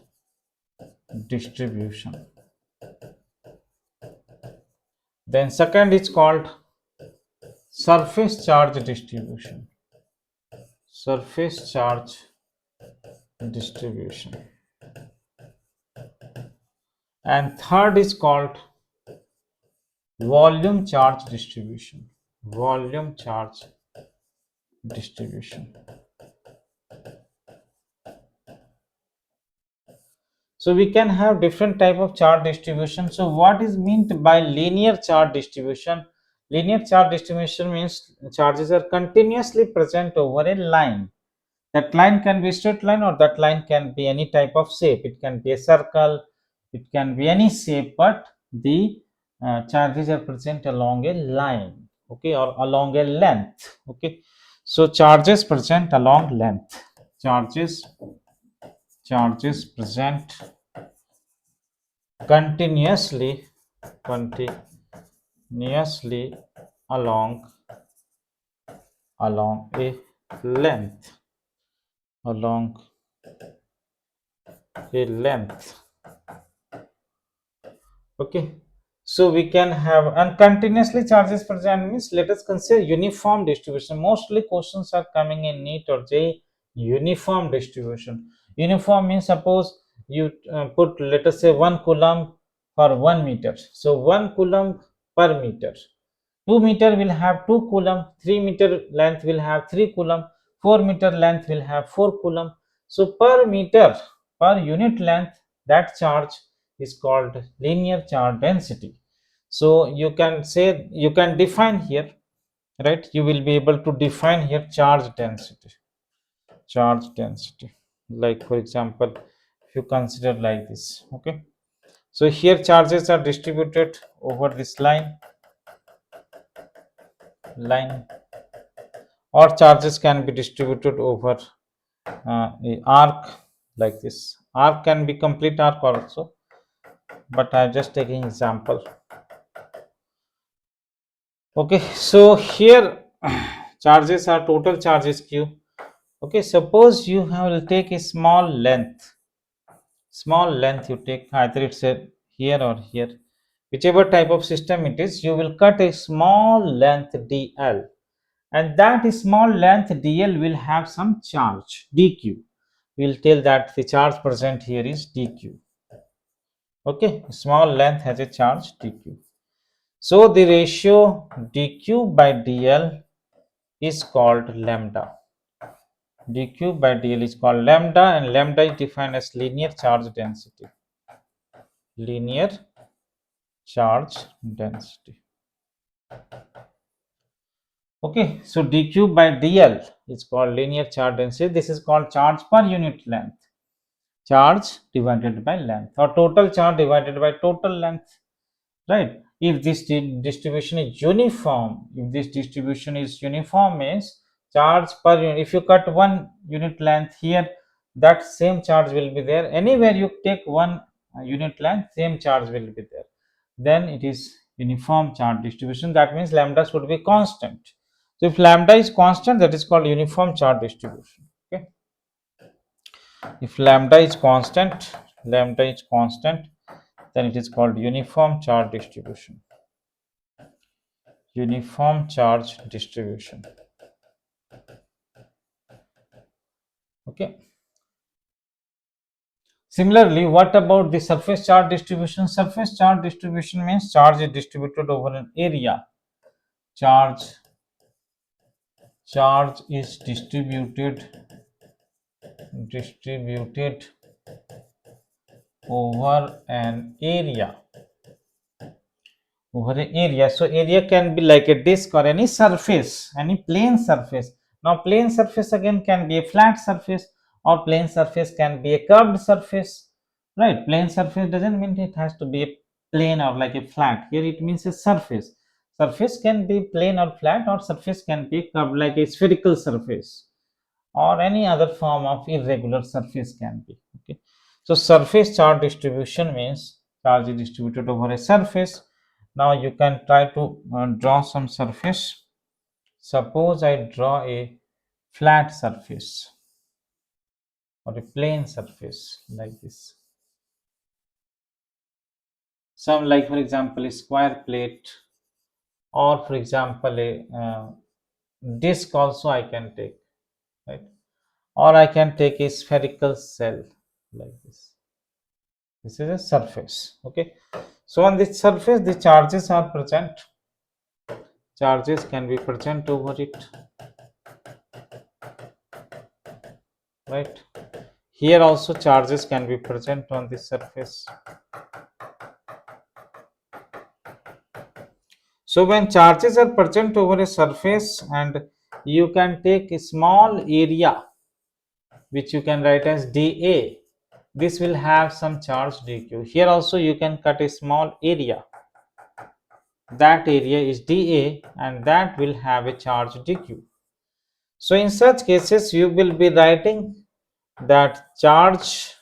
distribution. Then second is called surface charge distribution. Surface charge distribution. And third is called volume charge distribution. Volume charge distribution. So we can have different type of charge distribution. So what is meant by linear charge distribution? Linear charge distribution means charges are continuously present over a line. That line can be a straight line, or that line can be any type of shape. It can be a circle, it can be any shape, but the charges are present along a line, okay, or along a length. Okay, so charges present along length. Charges present continuously along a length, along a length. Okay, so we can have, and continuously charges present means, let us consider uniform distribution. Mostly questions are coming in NEET or JEE. Uniform distribution. Uniform means, suppose you put, let us say, 1 coulomb for 1 meter. So 1 coulomb per meter. 2 meter will have 2 coulomb, 3 meter length will have 3 coulomb, 4 meter length will have 4 coulomb. So per meter, per unit length, that charge is called linear charge density. So you can say, you can define here, right? You will be able to define here charge density. Charge density, like for example, if you consider like this, okay? So here charges are distributed over this line, or charges can be distributed over a arc, like this. Arc can be complete arc also, but I'm just taking example. Okay, so here charges are total charges q. Okay, suppose you will take a small length you take, either it's a here or here, whichever type of system it is, you will cut a small length dl, and that small length dl will have some charge dq. We'll tell that the charge present here is dq. Okay, small length has a charge dq. So the ratio dq by dl is called lambda. Dq by dl is called lambda, and lambda is defined as linear charge density. Linear charge density. Okay, so dq by dl is called linear charge density. This is called charge per unit length. Charge divided by length, or total charge divided by total length, right? If this distribution is uniform, means charge per unit. If you cut 1 unit length here, that same charge will be there. Anywhere you take 1 unit length, same charge will be there. Then it is uniform charge distribution. That means lambda should be constant. So if lambda is constant, that is called uniform charge distribution. Okay. If lambda is constant, then it is called uniform charge distribution. Uniform charge distribution. Okay. Similarly, what about the surface charge distribution? Surface charge distribution means charge is distributed over an area. Charge is distributed over an area. So area can be like a disk or any surface, any plane surface. Now plane surface again can be a flat surface, or plane surface can be a curved surface, right? Plane surface doesn't mean it has to be a plane or like a flat. Here it means a surface. Surface can be plane or flat, or surface can be curved like a spherical surface, or any other form of irregular surface can be. Okay, so surface charge distribution means charge is distributed over a surface. Now you can try to draw some surface. Suppose I draw a flat surface or a plane surface like this. Some, like for example, a square plate, or for example a disc also I can take, right? Or I can take a spherical cell like this. This is a surface. Okay, so on this surface the charges are present. Charges can be present over it, right? Here also charges can be present on this surface. So when charges are present over a surface, and you can take a small area which you can write as dA, this will have some charge dq. Here also you can cut a small area, that area is dA, and that will have a charge dq. So in such cases you will be writing that charge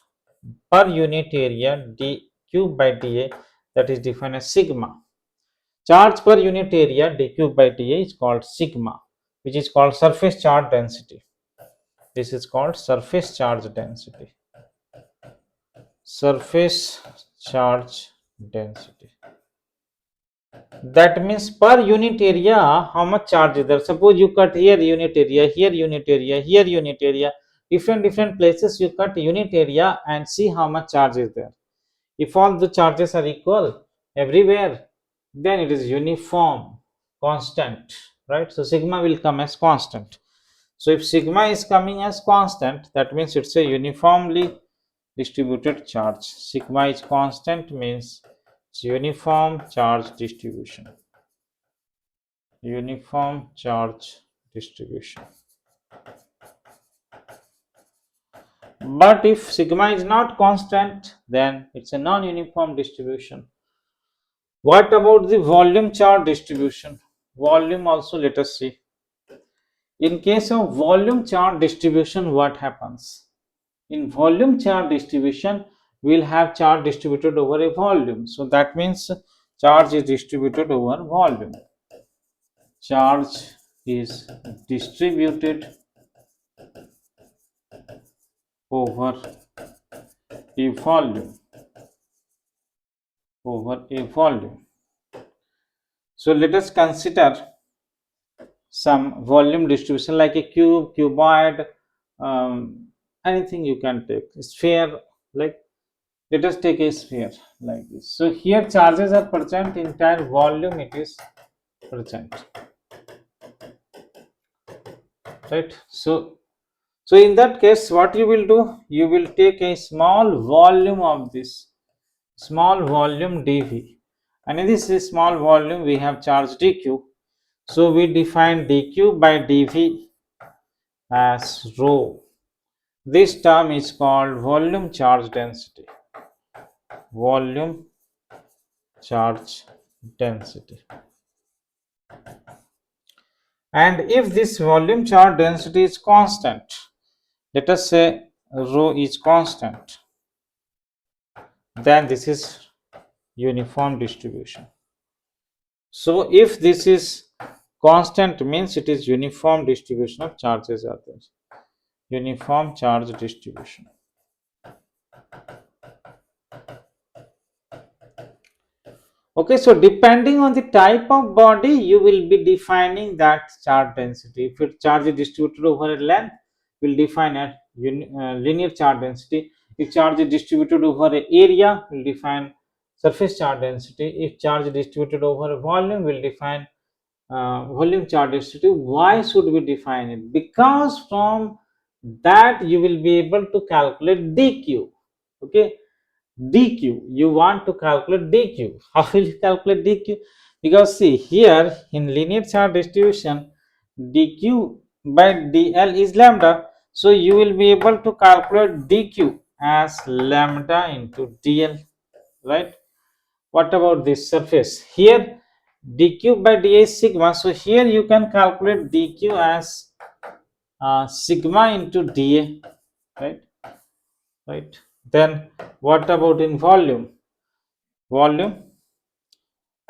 per unit area dq by dA, that is defined as sigma. Charge per unit area dq by dA is called sigma, which is called surface charge density. This is called surface charge density. Surface charge density. That means per unit area how much charge is there. Suppose you cut here unit area, here unit area, here unit area, different places you cut unit area, and see how much charge is there. If all the charges are equal everywhere, then it is uniform constant, right? So sigma will come as constant. So if sigma is coming as constant, that means it's a uniformly distributed charge. Sigma is constant means it's uniform charge distribution. Uniform charge distribution. But if sigma is not constant, then it's a non-uniform distribution. What about the volume charge distribution? Volume also, let us see. In case of volume charge distribution, what happens? In volume charge distribution, we'll have charge distributed over a volume. So that means charge is distributed over volume. Charge is distributed over a volume. Over a volume. So let us consider some volume distribution like a cube, cuboid, anything you can take. Sphere, like let us take a sphere like this. So here charges are present, entire volume it is present, right? So in that case, what you will do? You will take a small volume of this, small volume dV, and in this small volume we have charge dq. So we define dq by dV as rho. This term is called volume charge density. Volume charge density. And if this volume charge density is constant, let us say rho is constant, then this is uniform distribution. So if this is constant means it is uniform distribution of charges are there. Uniform charge distribution. Okay, so depending on the type of body, you will be defining that charge density. If it charge is distributed over a length, we'll define a linear charge density. If charge is distributed over an area, we'll define surface charge density. If charge is distributed over a volume, we'll define volume charge density. Why should we define it? Because from that you will be able to calculate dq. Okay, dq, you want to calculate dq. How will you calculate dq? Because see here in linear charge distribution, dq by dl is lambda, so you will be able to calculate dq as lambda into dl, right? What about this surface? Here dq by dA is sigma, so here you can calculate dq as sigma into dA, right? Right. Then what about in volume? Volume,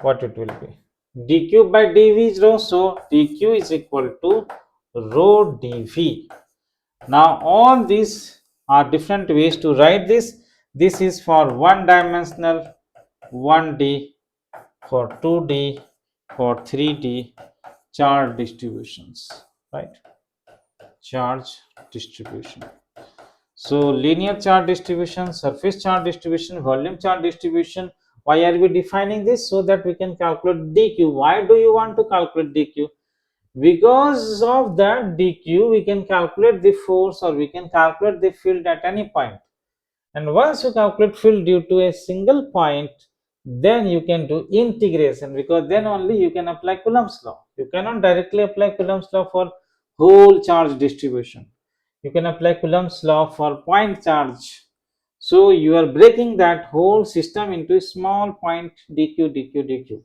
what it will be? dq by dv is rho, so dq is equal to rho dv. Now all these are different ways to write this. This is for one dimensional 1D, for 2D, for 3D charge distributions, right? Charge distribution. So linear charge distribution, surface charge distribution, volume charge distribution. Why are we defining this? So that we can calculate dq. Why do you want to calculate dq? Because of that dq we can calculate the force, or we can calculate the field at any point. And once you calculate field due to a single point, then you can do integration, because then only you can apply Coulomb's law. You cannot directly apply Coulomb's law for whole charge distribution. You can apply Coulomb's law for point charge. So you are breaking that whole system into a small point dq, dq, dq.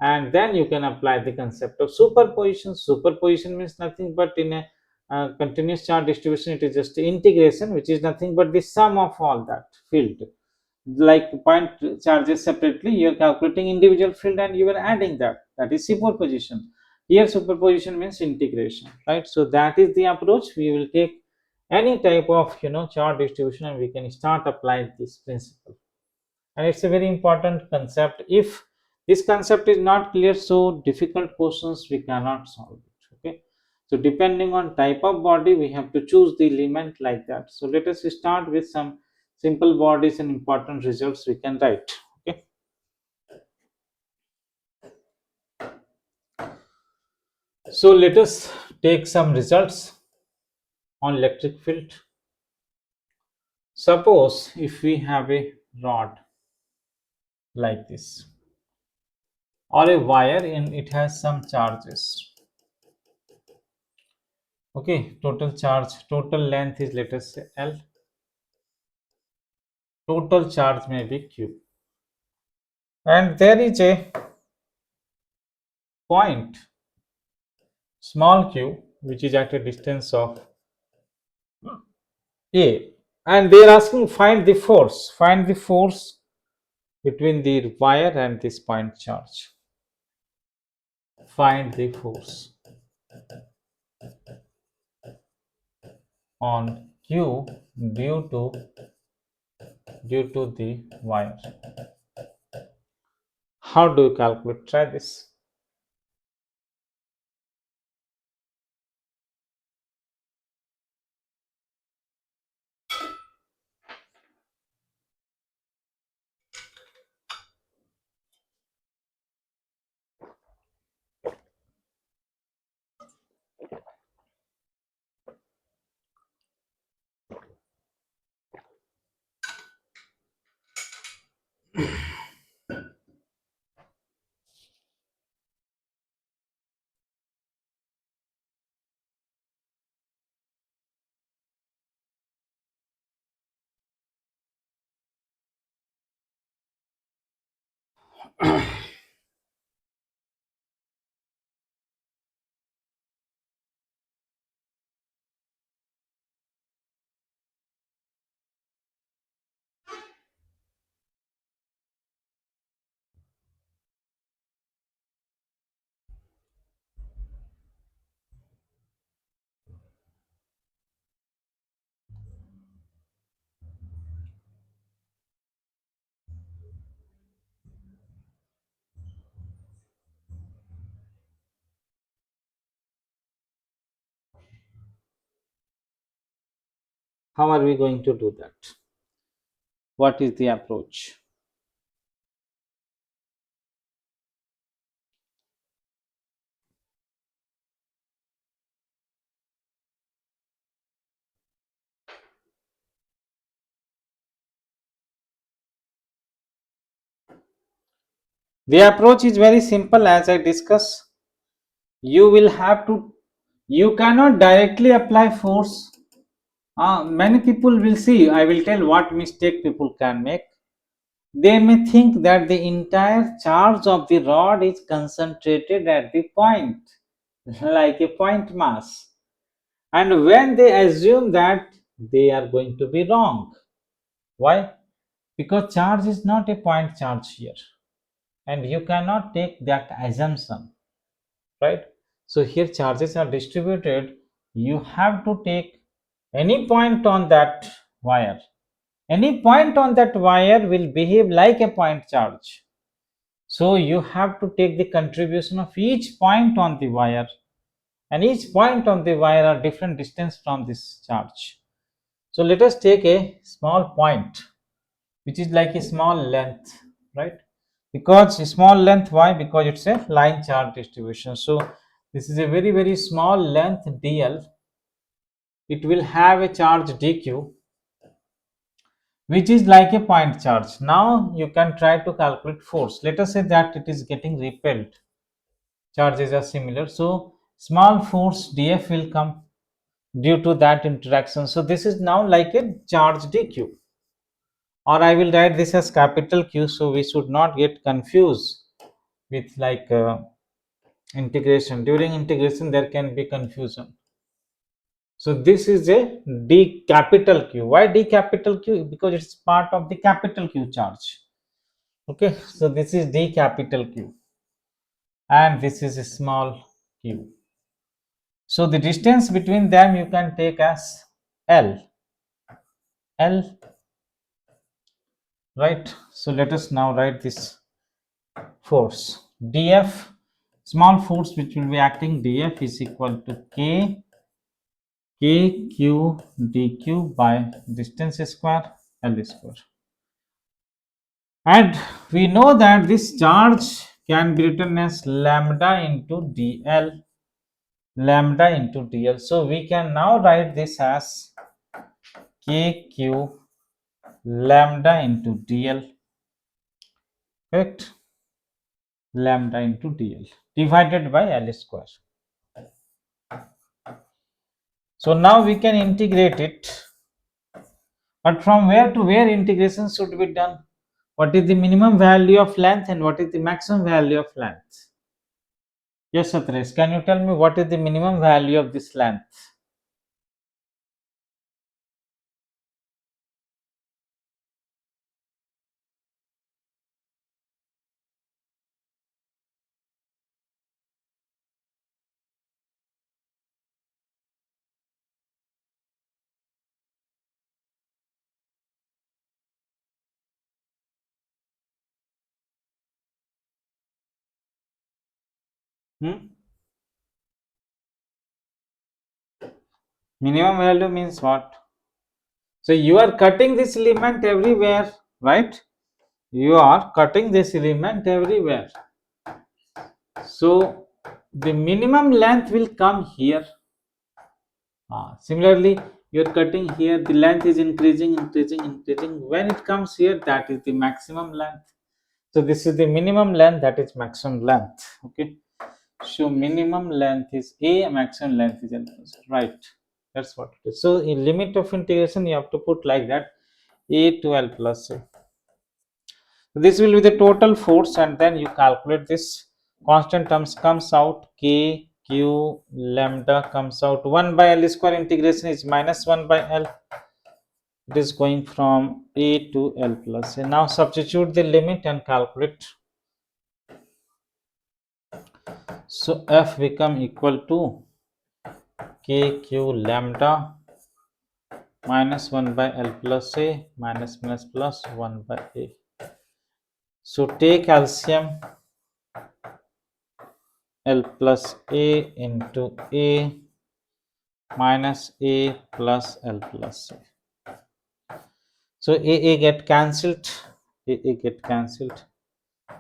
And then you can apply the concept of superposition. Superposition means nothing but in a continuous charge distribution, it is just integration, which is nothing but the sum of all that field. Like point charges separately, you are calculating individual field and you are adding that. That is superposition. Here superposition means integration, right? So that is the approach. We will take any type of charge distribution and we can start applying this principle. And it's a very important concept. If this concept is not clear, so difficult questions we cannot solve it. Okay, so depending on type of body, we have to choose the element like that. So let us start with some simple bodies and important results we can write. Okay, So let us take some results on electric field. Suppose if we have a rod like this or a wire and it has some charges. Okay, total charge, total length is, let us say, L. Total charge may be Q. And there is a point, small q, which is at a distance of A. And they are asking find the force between the wire and this point charge. Find the force on Q due to the wire. How do you calculate? Try this. How are we going to do that? What is the approach? The approach is very simple, as I discussed. You will have to, you cannot directly apply force. Many people will see, I will tell what mistake people can make. They may think that the entire charge of the rod is concentrated at the point, like a point mass. And when they assume that, they are going to be wrong. Why? Because charge is not a point charge here, and you cannot take that assumption, right? So here charges are distributed. You have to take any point on that wire. Any point on that wire will behave like a point charge. So you have to take the contribution of each point on the wire, and each point on the wire are different distance from this charge. So let us take a small point, which is like a small length, right? Because a small length, why? Because it's a line charge distribution. So this is a very small length dl. It will have a charge dq, which is like a point charge. Now you can try to calculate force. Let us say that it is getting repelled. Charges are similar, so small force df will come due to that interaction. So this is now like a charge dq, or I will write this as capital Q, so we should not get confused with like integration. During integration there can be confusion. So this is a d capital Q. Why d capital Q? Because it's part of the capital Q charge. Okay, so this is d capital Q and this is a small q. So the distance between them you can take as L. L, right? So let us now write this force. dF, small force which will be acting, dF is equal to kq dq by distance square L square. And we know that this charge can be written as lambda into dl. lambda into dl. So we can now write this as kq lambda into dl, correct? Lambda into dl divided by L square. So now we can integrate it, but from where to where integration should be done? What is the minimum value of length and what is the maximum value of length? Yes, Satresh, can you tell me what is the minimum value of this length? Hmm? Minimum value means what? So you are cutting this element everywhere, right? You are cutting this element everywhere. So the minimum length will come here. Similarly, you are cutting here, the length is increasing, increasing, increasing. When it comes here, that is the maximum length. So this is the minimum length, that is maximum length. Okay. So minimum length is A, maximum length is L plus, right? That's what it is. So in limit of integration, you have to put like that, A to L plus A. This will be the total force, and then you calculate this constant terms comes out, K Q lambda comes out 1 by L square, integration is minus 1 by L. It is going from A to L plus A. Now substitute the limit and calculate. So F become equal to KQ lambda minus 1 by L plus A minus minus plus 1 by A. So take LCM, L plus A into A minus A plus L plus A. So A get cancelled, A get cancelled.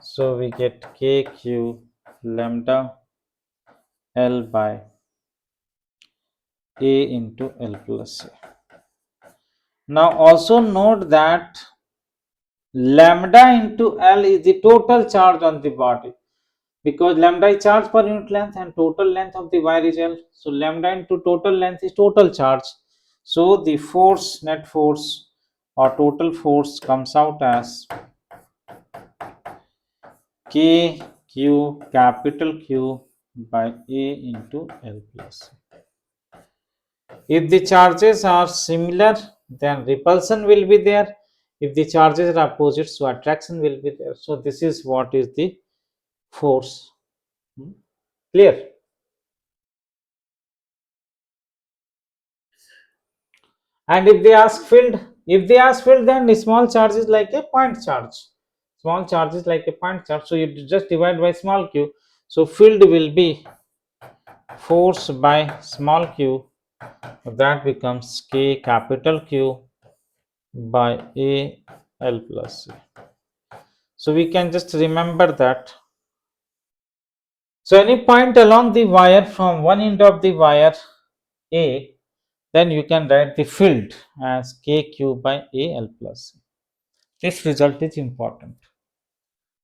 So we get KQ lambda L by A into L plus A. Now also note that lambda into L is the total charge on the body, because lambda is charge per unit length and total length of the wire is L. So lambda into total length is total charge. So the force, net force or total force comes out as KQ capital Q by A into L plus A. If the charges are similar, then repulsion will be there. If the charges are opposite, so attraction will be there. So this is what is the force. Clear? And if they ask field, then the small charge is like a point charge. Small charge is like a point charge. So you just divide by small q. So field will be force by small q. That becomes K capital Q by A L plus A. So we can just remember that. So any point along the wire from one end of the wire A, then you can write the field as KQ by A L plus A. This result is important.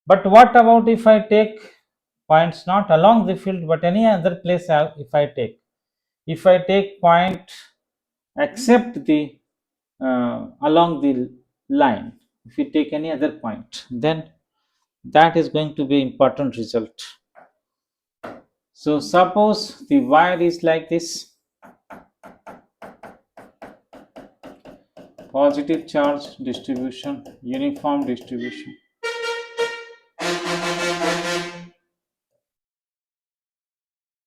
But what about if I take points not along the field but any other place? If I take point except the along the line, if you take any other point, then that is going to be important result. So suppose the wire is like this, positive charge distribution, uniform distribution.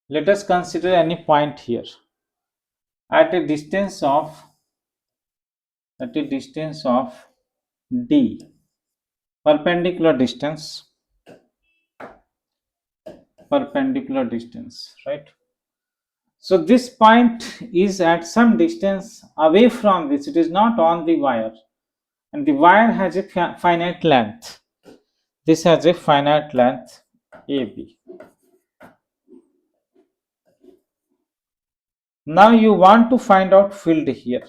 Let us consider any point here at a distance of d, perpendicular distance, right? So this point is at some distance away from this, it is not on the wire, and the wire has a finite length. This has a finite length AB. Now you want to find out field here.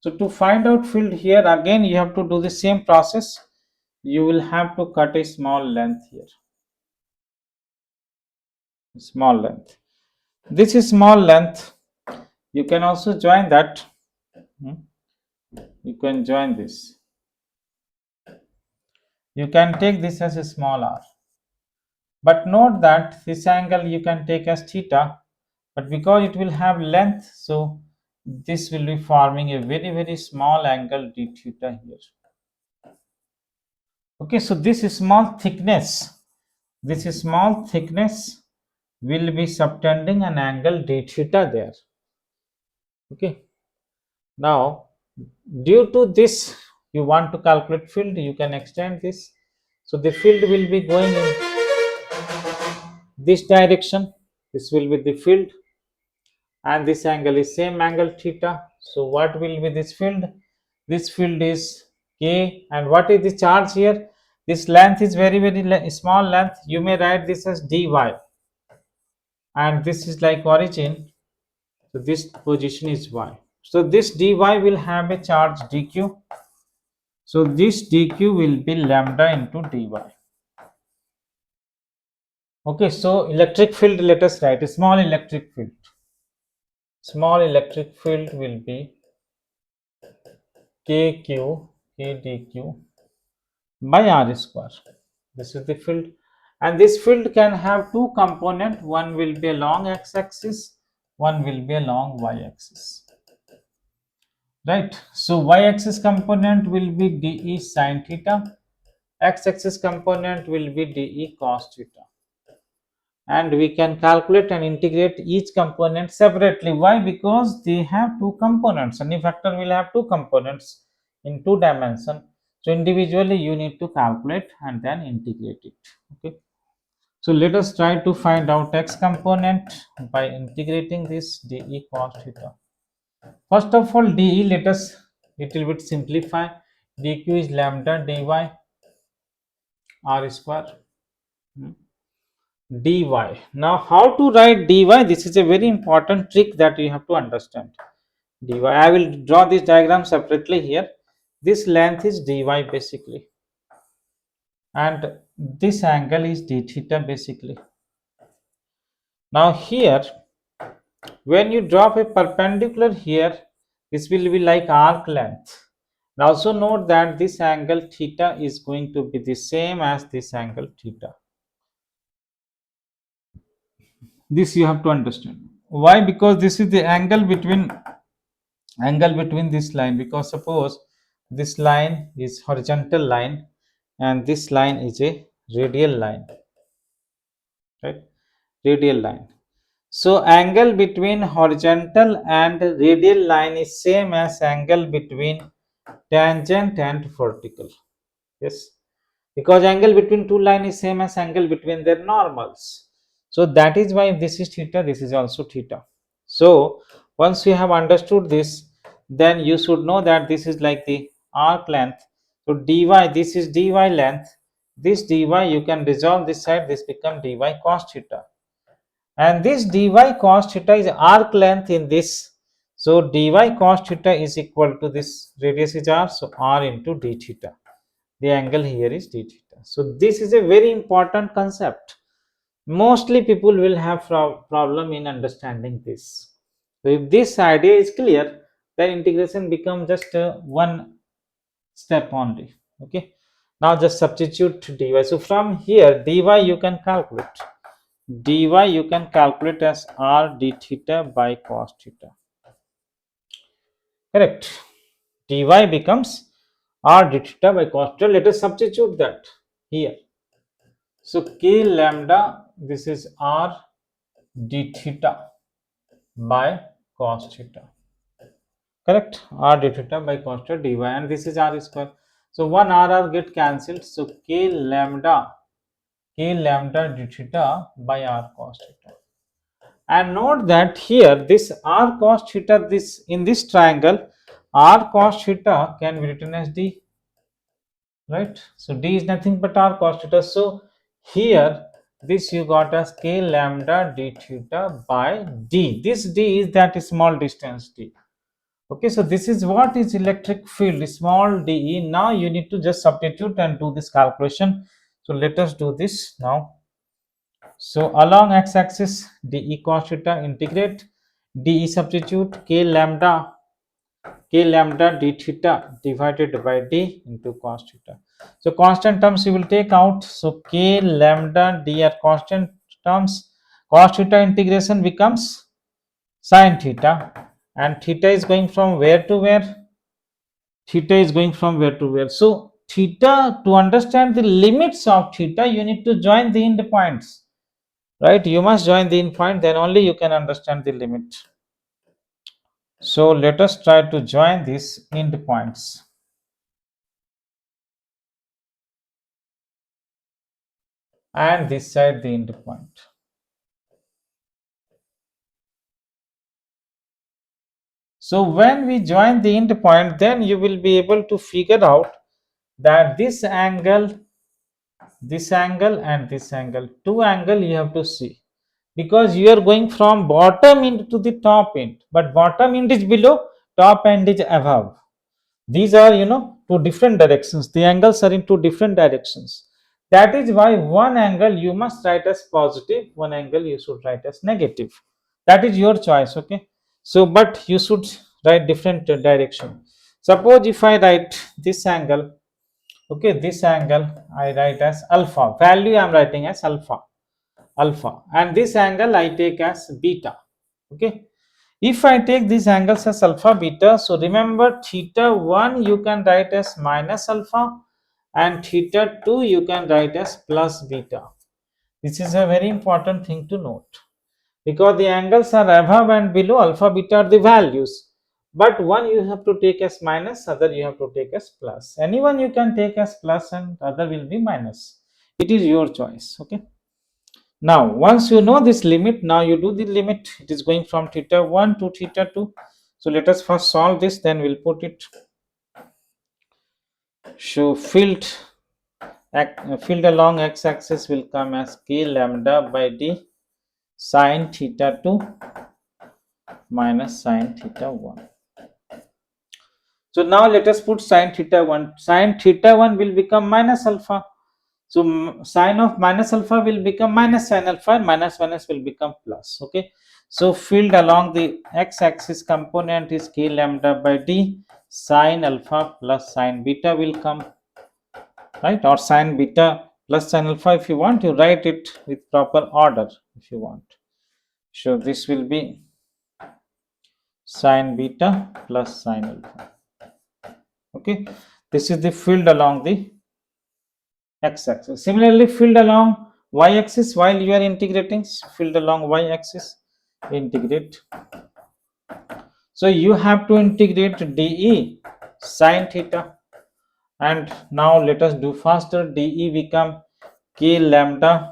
So to find out field here, again you have to do the same process. You will have to cut a small length here, small length. This is small length. You can also join that. You can join this. You can take this as a small r. But note that this angle you can take as theta, but because it will have length, so this will be forming a very small angle d theta here. Okay, so this small thickness will be subtending an angle d theta there. Okay, now due to this you want to calculate field, you can extend this. So the field will be going in this direction. This will be the field, and this angle is same angle theta. So what will be this field? This field is k, and what is the charge here? This length is very small length. You may write this as dy, and this is like origin. So this position is y. So this dy will have a charge dq. So this dq will be lambda into dy. Okay, so electric field, let us write a small electric field. Small electric field will be kq kdq by r square. This is the field, and this field can have two components. One will be along x-axis, one will be along y-axis. Right. So y-axis component will be dE sin theta, x-axis component will be dE cos theta. And we can calculate and integrate each component separately. Why? Because they have two components. Any vector will have two components in two dimensions. So individually you need to calculate and then integrate it. Okay. So let us try to find out x component by integrating this dE cos theta. First of all, dE, let us little bit simplify. dq is lambda dy r square dy. Now how to write dy? This is a very important trick that you have to understand. dy, I will draw this diagram separately here. This length is dy basically, and this angle is d theta basically. Now here, when you drop a perpendicular here, this will be like arc length. Now also note that this angle theta is going to be the same as this angle theta. This you have to understand. Why? Because this is the angle between this line. Because suppose this line is horizontal line and this line is a radial line, right? Radial line. So angle between horizontal and radial line is same as angle between tangent and vertical. Yes, because angle between two lines is same as angle between their normals. So that is why this is theta, this is also theta. So once you have understood this, then you should know that this is like the arc length. So dy, this is dy length. This dy you can resolve this side, this become dy cos theta. And this dy cos theta is arc length in this. So dy cos theta is equal to this radius is r, so r into d theta. The angle here is d theta. So this is a very important concept. Mostly people will have problem in understanding this. So if this idea is clear, then integration becomes just one step only. Okay. Now just substitute dy. So from here dy you can calculate. dy you can calculate as r d theta by cos theta. Correct. dy becomes r d theta by cos theta. Let us substitute that here. So k lambda, this is r d theta by cos theta. Correct. R d theta by cos theta dy, and this is r square. So one r get cancelled. So k lambda d theta by r cos theta. And note that here this r cos theta, this in this triangle r cos theta can be written as d, right? So d is nothing but r cos theta. So here This you got as k lambda d theta by d. This d is that small distance d. Okay, so this is what is electric field, small de. Now you need to just substitute and do this calculation. So let us do this now. So along x-axis de cos theta, integrate de, substitute k lambda d theta divided by d into cos theta. So constant terms you will take out. So k lambda d are constant terms. Cos theta integration becomes sin theta, and theta is going from where to where? Theta is going from where to where? So theta, to understand the limits of theta, you need to join the end points, right? You must join the end point, then only you can understand the limit. So let us try to join these end points. And this side the end point. So when we join the end point, then you will be able to figure out that this angle, and this angle, two angle you have to see, because you are going from bottom end to the top end, but bottom end is below, top end is above. These are, two different directions. The angles are in two different directions. That is why one angle you must write as positive, one angle you should write as negative. That is your choice. Okay, so but you should write different direction. Suppose if I write this angle, okay, this angle I write as alpha, value I am writing as alpha, and this angle I take as beta. Okay, if I take these angles as alpha beta, so remember theta 1 you can write as minus alpha, and theta 2 you can write as plus beta. This is a very important thing to note, because the angles are above and below, alpha beta are the values, but one you have to take as minus, other you have to take as plus. Anyone you can take as plus and other will be minus. It is your choice. Okay, now once you know this limit, now you do the limit. It is going from theta 1 to theta 2. So let us first solve this, then we'll put it. So field along x-axis will come as k lambda by d sine theta 2 minus sine theta 1. So now let us put sine theta 1. Sine theta 1 will become minus alpha. So sine of minus alpha will become minus sine alpha, and minus minus will become plus. Okay. So field along the x-axis component is k lambda by d sine alpha plus sine beta will come, right? Or sine beta plus sine alpha, if you want, you write it with proper order if you want. So this will be sine beta plus sine alpha. Okay, this is the field along the x-axis. Similarly, field along y-axis, while you are integrating, field along y-axis, integrate. So you have to integrate dE sine theta, and now let us do faster. dE become k lambda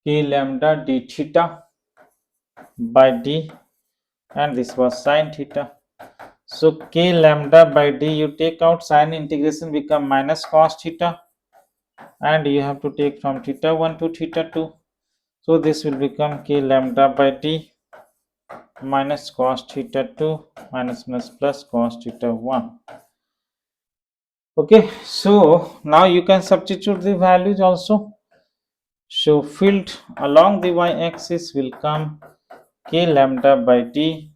d theta by d, and this was sine theta. So k lambda by d you take out, sine integration become minus cos theta, and you have to take from theta 1 to theta 2. So this will become k lambda by d minus cos theta 2 minus minus plus cos theta 1. Okay, so now you can substitute the values also. So field along the y-axis will come k lambda by d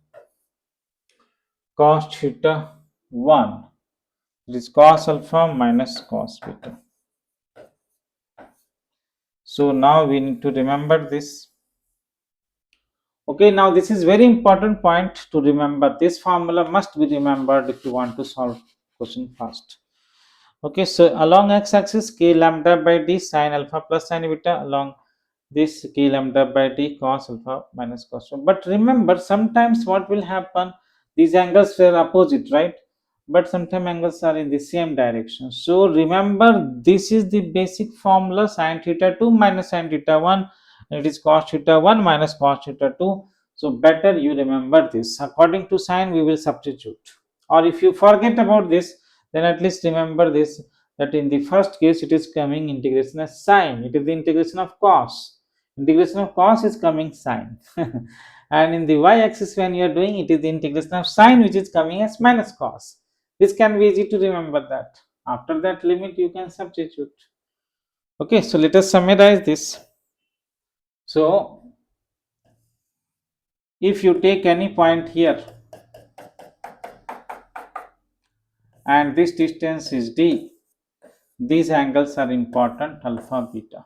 cos theta 1. It is cos alpha minus cos beta. So now we need to remember this. Okay, now this is very important point to remember. This formula must be remembered if you want to solve question fast. Okay, so along x-axis k lambda by d sine alpha plus sine beta, along this k lambda by d cos alpha minus cos alpha. But remember, sometimes what will happen, these angles were opposite, right? But sometimes angles are in the same direction. So remember, this is the basic formula, sine theta 2 minus sine theta 1, and it is cos theta 1 minus cos theta 2. So better you remember this. According to sine we will substitute, or if you forget about this, then at least remember this, that in the first case it is coming integration as sine. It is the integration of cos. Integration of cos is coming sine. And in the y-axis when you are doing, it is the integration of sine which is coming as minus cos. This can be easy to remember that. After that limit you can substitute. Okay, so let us summarize this. So if you take any point here and this distance is d, these angles are important, alpha, beta.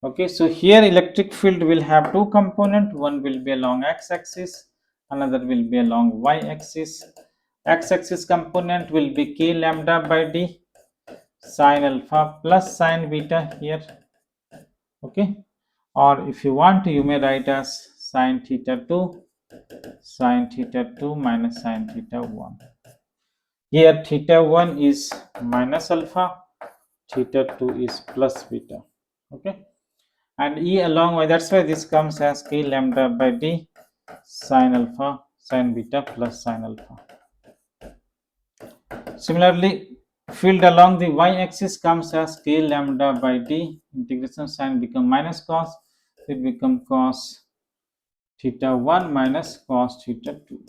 Okay, so here electric field will have two components. One will be along x-axis, another will be along y-axis. X-axis component will be k lambda by d sine alpha plus sine beta here. Okay, or if you want, you may write as sine theta 2, sine theta 2 minus sine theta 1. Here theta 1 is minus alpha, theta 2 is plus beta. Okay, and e along y, that's why this comes as k lambda by d sine alpha sine beta plus sine alpha. Similarly, field along the y-axis comes as k lambda by d, integration sine become minus cos, it become cos theta 1 minus cos theta 2.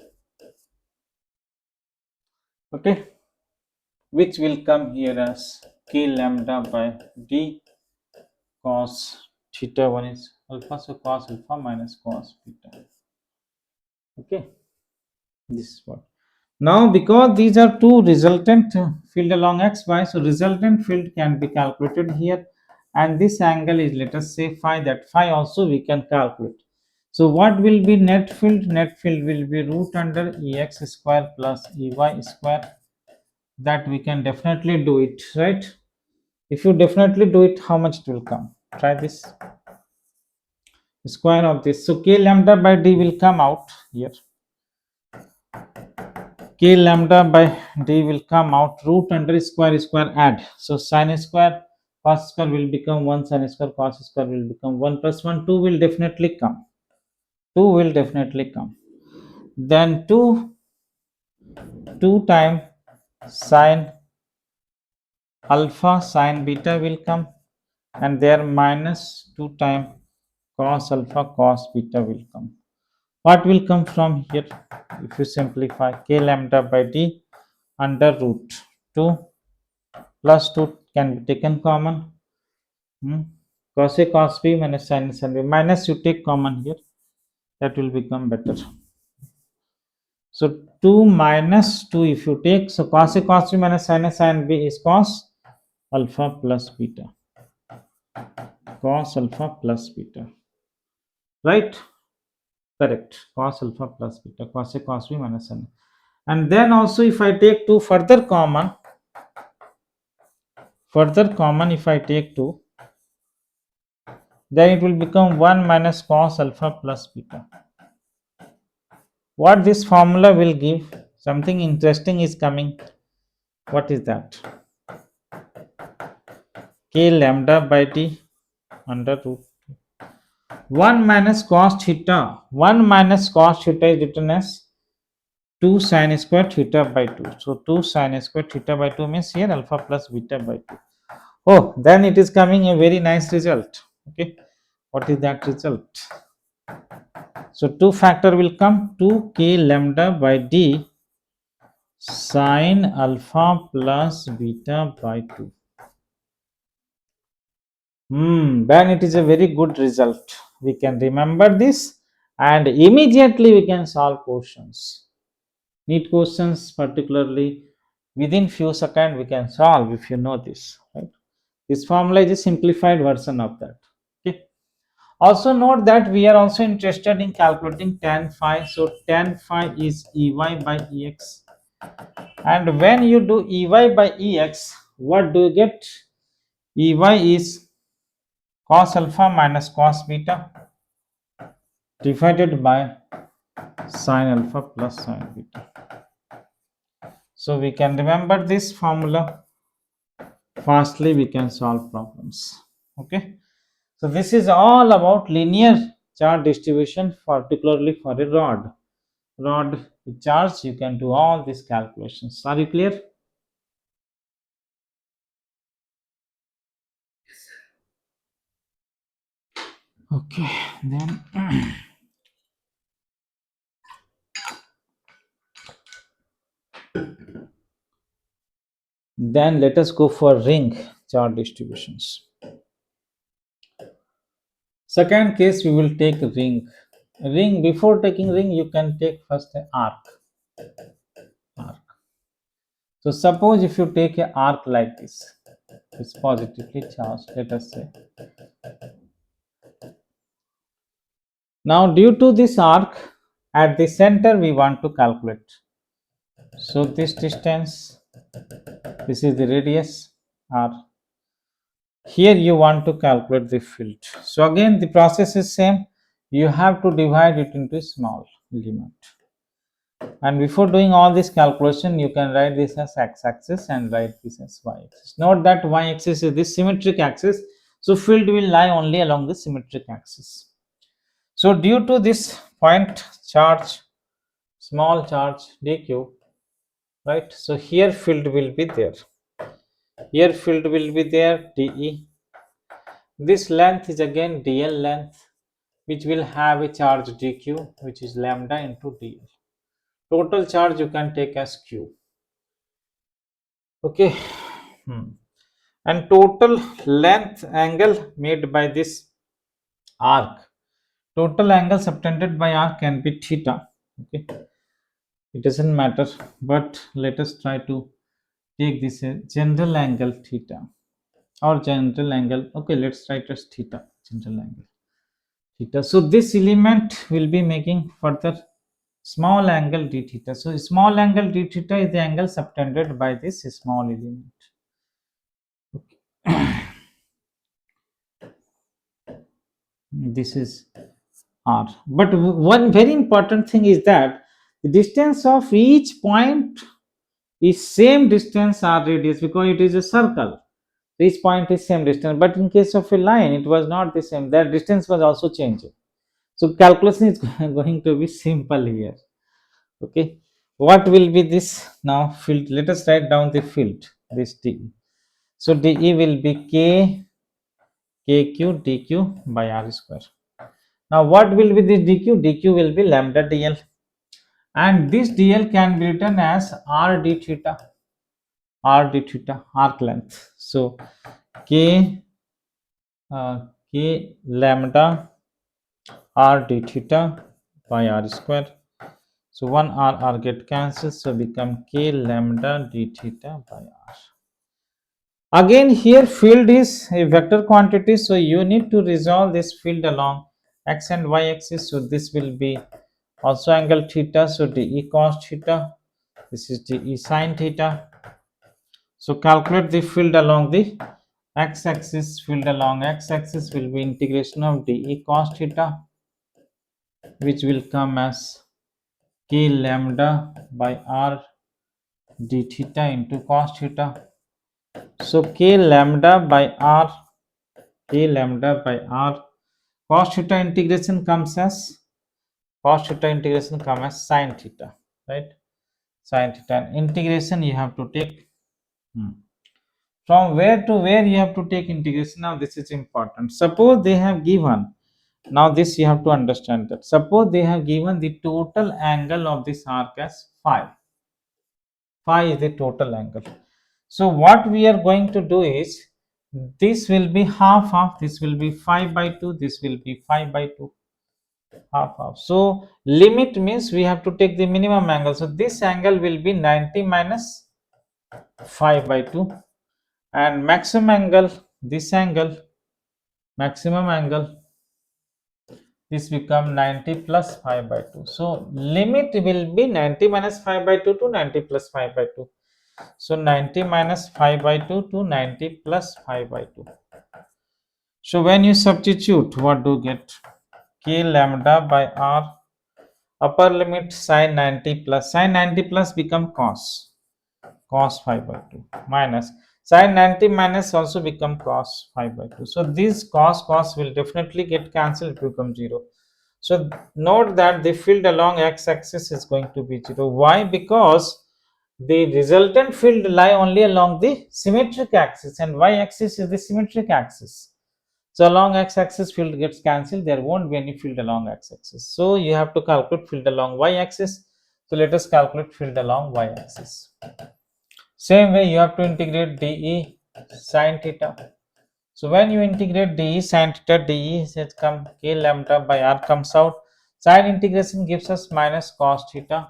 Okay, which will come here as k lambda by d cos theta 1 is alpha, so cos alpha minus cos beta. Okay, this is what. Now because these are two resultant field along xy, so resultant field can be calculated here, and this angle is, let us say, phi, that phi also we can calculate. So what will be net field? Net field will be root under ex square plus ey square. That we can definitely do it, right? If you definitely do it, how much it will come? Try this. Square of this. So k lambda by d will come out here. K lambda by d will come out, root under square add. So sine square cos square will become 1, sine square cos square will become 1 plus 1, 2 will definitely come. 2 will definitely come. Then 2 times sine alpha sine beta will come, and there minus 2 times cos alpha cos beta will come. What will come from here? If you simplify, k lambda by d under root 2 plus 2 can be taken common. Cos A cos B minus sin A sin B, minus you take common here, that will become better. So 2 minus 2 if you take, so cos A cos B minus sin A sin B is cos alpha plus beta. Cos alpha plus beta. Right? Correct. Cos alpha plus beta. Cos A cos B minus sin A. And then also if I take 2 further common, if I take 2, then it will become 1 minus cos alpha plus beta. What this formula will give? Something interesting is coming. What is that? K lambda by d under root 1 minus cos theta. 1 minus cos theta is written as 2 sin square theta by 2. So 2 sin square theta by 2 means here alpha plus beta by 2. Oh, then it is coming a very nice result. Okay, what is that result? So 2 factor will come, 2 k lambda by d sine alpha plus beta by 2. Then it is a very good result. We can remember this and immediately we can solve questions. Neat questions, particularly within few seconds we can solve if you know this. Right? This formula is a simplified version of that. Okay. Also note that we are also interested in calculating tan phi. So tan phi is Ey by Ex. And when you do Ey by Ex, what do you get? Ey is cos alpha minus cos beta divided by sin alpha plus sin beta. So we can remember this formula. Fastly we can solve problems. Okay. So this is all about linear charge distribution, particularly for a rod. Rod charge, you can do all these calculations. Are you clear? Okay, then then let us go for ring chart distributions. Second case, we will take ring. Ring, before taking ring, you can take first an arc. Arc. So suppose if you take an arc like this, it's positively charged, let us say. Now due to this arc, at the center we want to calculate. So this distance, this is the radius r. Here you want to calculate the field. So again the process is same. You have to divide it into small element. And before doing all this calculation, you can write this as x-axis and write this as y-axis. Note that y-axis is the symmetric axis. So field will lie only along the symmetric axis. So due to this point charge, small charge dq, right? So here field will be there. Here field will be there dE. This length is again dl length, which will have a charge dq, which is lambda into dl. Total charge you can take as q. Okay. And total length angle made by this arc, total angle subtended by arc can be theta. Okay, it doesn't matter, but let us try to take this general angle theta or general angle. Okay, let's write as theta, general angle theta. So this element will be making further small angle d theta. So small angle d theta is the angle subtended by this small element. Okay. This is r. But one very important thing is that the distance of each point is same distance r radius, because it is a circle. Each point is same distance, but in case of a line it was not the same, that distance was also changing. So calculation is going to be simple here. Okay, what will be this now field? Let us write down the field, this d. So dE will be kq dq by r square. Now what will be this dq? dq will be lambda dl, and this dl can be written as r d theta, arc length. So k lambda r d theta by r square. So one r get cancelled, so become k lambda d theta by r. Again here field is a vector quantity, so you need to resolve this field along x and y axis. So this will be also angle theta, so dE cos theta, this is dE sin theta. So calculate the field along the x-axis. Field along x-axis will be integration of dE cos theta, which will come as k lambda by r d theta into cos theta. So k lambda by r cos theta integration comes as sin theta, right? Sin theta, and integration you have to take from where to where you have to take integration. Now this is important. Suppose they have given, now this you have to understand that, suppose they have given the total angle of this arc as phi. Phi is the total angle. So what we are going to do is, this will be half of, this will be 5 by 2, this will be 5 by 2, half. So limit means we have to take the minimum angle. So this angle will be 90 minus 5 by 2, and maximum angle, this angle, maximum angle, this become 90 plus 5 by 2. So limit will be 90 minus 5 by 2 to 90 plus 5 by 2. So 90 minus 5 by 2 to 90 plus 5 by 2. So when you substitute, what do you get? K lambda by r, upper limit sin 90 plus become cos 5 by 2, minus sin 90 minus also become cos 5 by 2. So this cos will definitely get cancelled, become 0. So note that the field along x-axis is going to be 0. Why? Because the resultant field lie only along the symmetric axis, and y-axis is the symmetric axis. So along x-axis field gets cancelled. There won't be any field along x-axis. So you have to calculate field along y-axis. So let us calculate field along y-axis. Same way you have to integrate dE sine theta. So when you integrate dE sine theta, dE has come k lambda by r comes out. Sine integration gives us minus cos theta.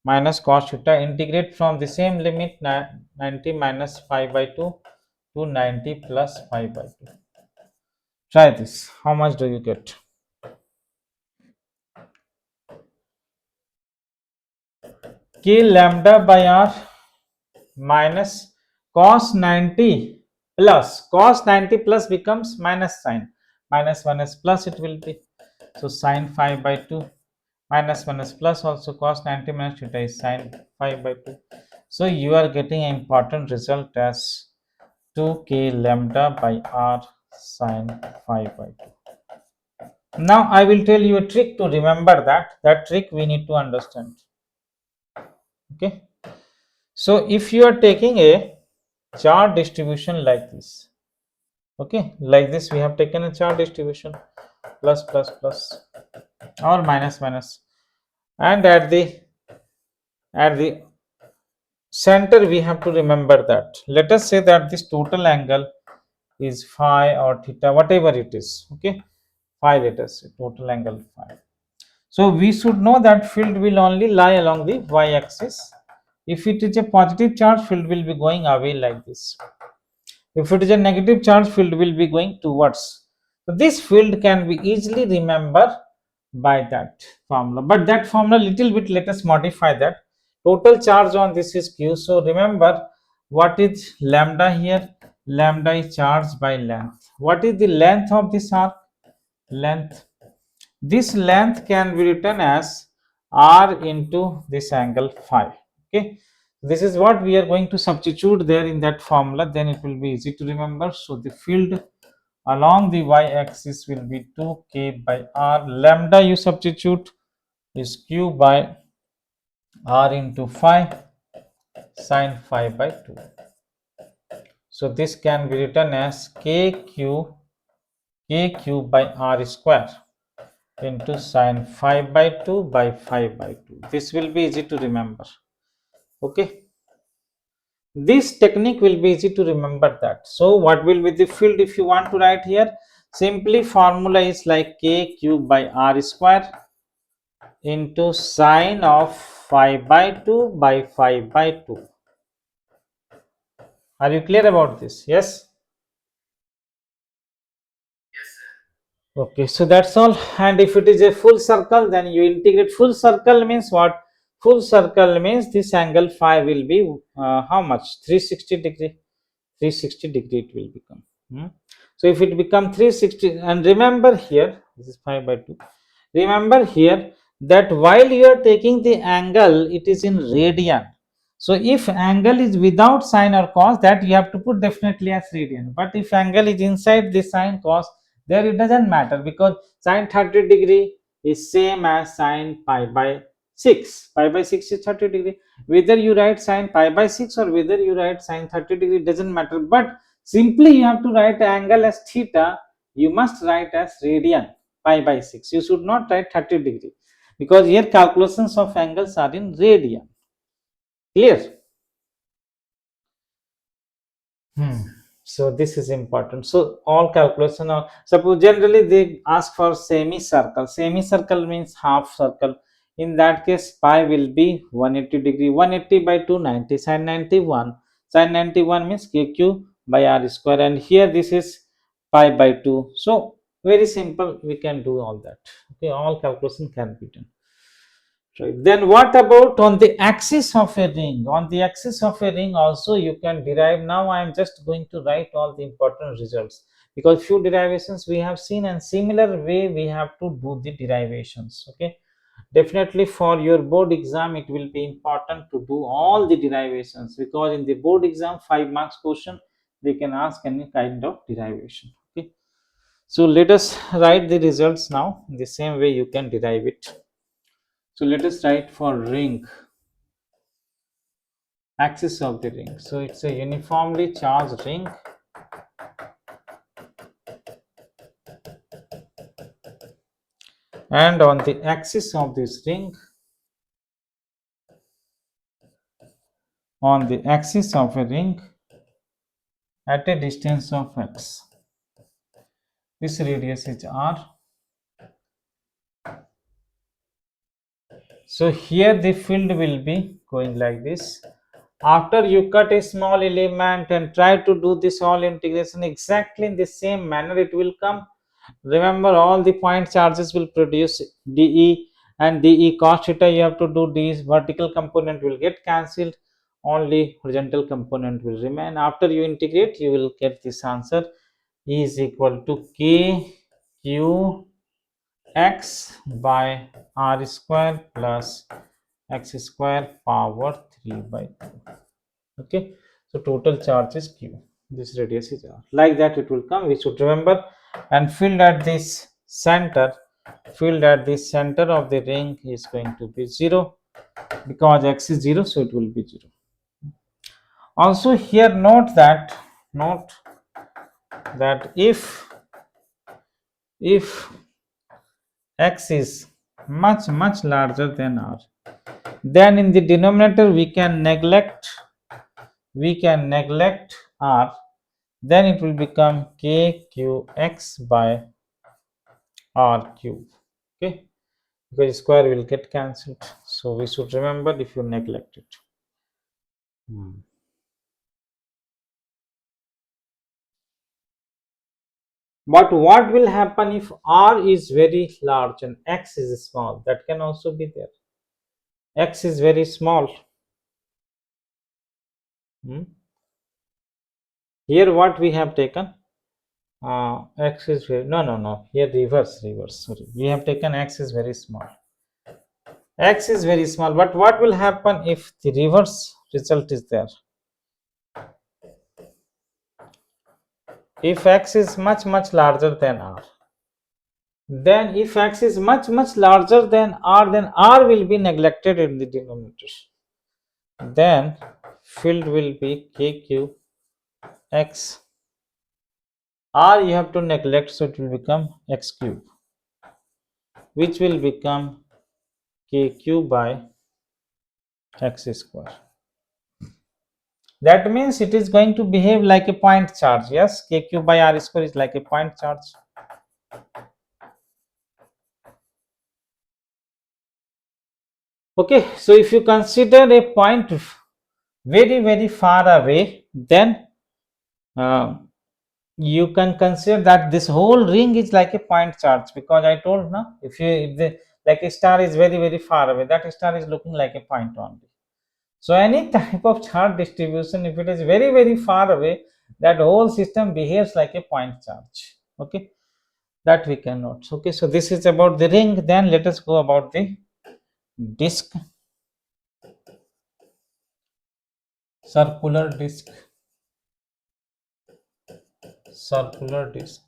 Minus cos theta, integrate from the same limit 90 minus 5 by 2 to 90 plus 5 by 2. Try this. How much do you get? K lambda by r minus cos 90 plus cos 90 plus becomes minus sine, minus 1 is plus, it will be, so sine 5 by 2 minus 1 is plus, also cos 90 minus theta is sine 5 by 2. So you are getting an important result as 2k lambda by r sine 5 by 2. Now I will tell you a trick to remember that trick we need to understand. Okay, so if you are taking a chart distribution like this, okay, like this, we have taken a chart distribution, plus plus plus or minus minus, and at the center we have to remember that, let us say that this total angle is phi or theta, whatever it is, okay, phi, let us say total angle phi. So we should know that field will only lie along the y-axis. If it is a positive charge, field will be going away like this. If it is a negative charge, field will be going towards. So this field can be easily remembered by that formula. But that formula little bit, let us modify that. Total charge on this is Q. So remember, what is lambda here? Lambda is charge by length. What is the length of this arc? Length. This length can be written as r into this angle phi. Okay, this is what we are going to substitute there in that formula, then it will be easy to remember. So the field along the y-axis will be 2k by r, lambda you substitute is q by r into phi sine phi by 2. So this can be written as kq by r square into sine 5 by 2 by 5 by 2. This will be easy to remember. Okay, this technique will be easy to remember that. So what will be the field if you want to write here? Simply formula is like k cube by r square into sine of 5 by 2 by 5 by 2. Are you clear about this? Yes. Okay, so that's all. And if it is a full circle, then you integrate. Full circle means what? Full circle means this angle phi will be how much? 360 degree. 360 degree it will become. So if it become 360, and remember here, this is 5 by 2. Remember here that while you are taking the angle, it is in radian. So if angle is without sine or cos, that you have to put definitely as radian. But if angle is inside the sine cos, there it doesn't matter, because sine 30 degree is same as sine pi by 6. Pi by 6 is 30 degree. Whether you write sine pi by 6 or whether you write sine 30 degree, doesn't matter. But simply you have to write angle as theta, you must write as radian pi by 6. You should not write 30 degree, because here calculations of angles are in radian. Clear? So this is important. So all calculation are, suppose generally they ask for semicircle. Semicircle means half circle. In that case, pi will be 180 degree. 180 by 290, sin 91. Sin 91 means kq by r square. And here this is pi by 2. So very simple, we can do all that. Okay, all calculation can be done. Right. Then what about on the axis of a ring? On the axis of a ring also you can derive. Now I am just going to write all the important results, because few derivations we have seen, and similar way we have to do the derivations. Okay, definitely for your board exam it will be important to do all the derivations, because in the board exam 5 marks question they can ask any kind of derivation. Okay, so let us write the results now. In the same way you can derive it. So let us write for ring, axis of the ring. So it's a uniformly charged ring. and on the axis of this ring, on the axis of a ring at a distance of x, this radius is r. So here the field will be going like this. After you cut a small element and try to do this all integration exactly in the same manner, it will come. Remember, all the point charges will produce dE, and dE cos theta you have to do. This vertical component will get cancelled, only horizontal component will remain. After you integrate, you will get this answer. E is equal to k q x by r square plus x square power 3 by 2. Okay, so total charge is q, this radius is r. Like that it will come, we should remember. And field at this center, field at the center of the ring is going to be 0, because x is 0, so it will be 0. Also here note that if x is much larger than r, then in the denominator we can neglect r, then it will become kqx by r cube. Okay, because square will get cancelled, so we should remember if you neglect it. But what will happen if r is very large and x is small? That can also be there. X is very small. Here what we have taken, x is very, no, here reverse, sorry, we have taken x is very small. X is very small, but what will happen if the reverse result is there? If x is much larger than r, then if x is much larger than r, then r will be neglected in the denominator. Then field will be kq x, r you have to neglect, so it will become x cube, which will become kq by x square. That means it is going to behave like a point charge. Yes, kq by r square is like a point charge. Okay, so if you consider a point very far away, then you can consider that this whole ring is like a point charge, because I told now, if the like a star is very far away, that star is looking like a point only. So any type of charge distribution, if it is very far away, that whole system behaves like a point charge. Okay, that we can note. Okay, so this is about the ring. Then let us go about the disk, circular disk. Circular disk.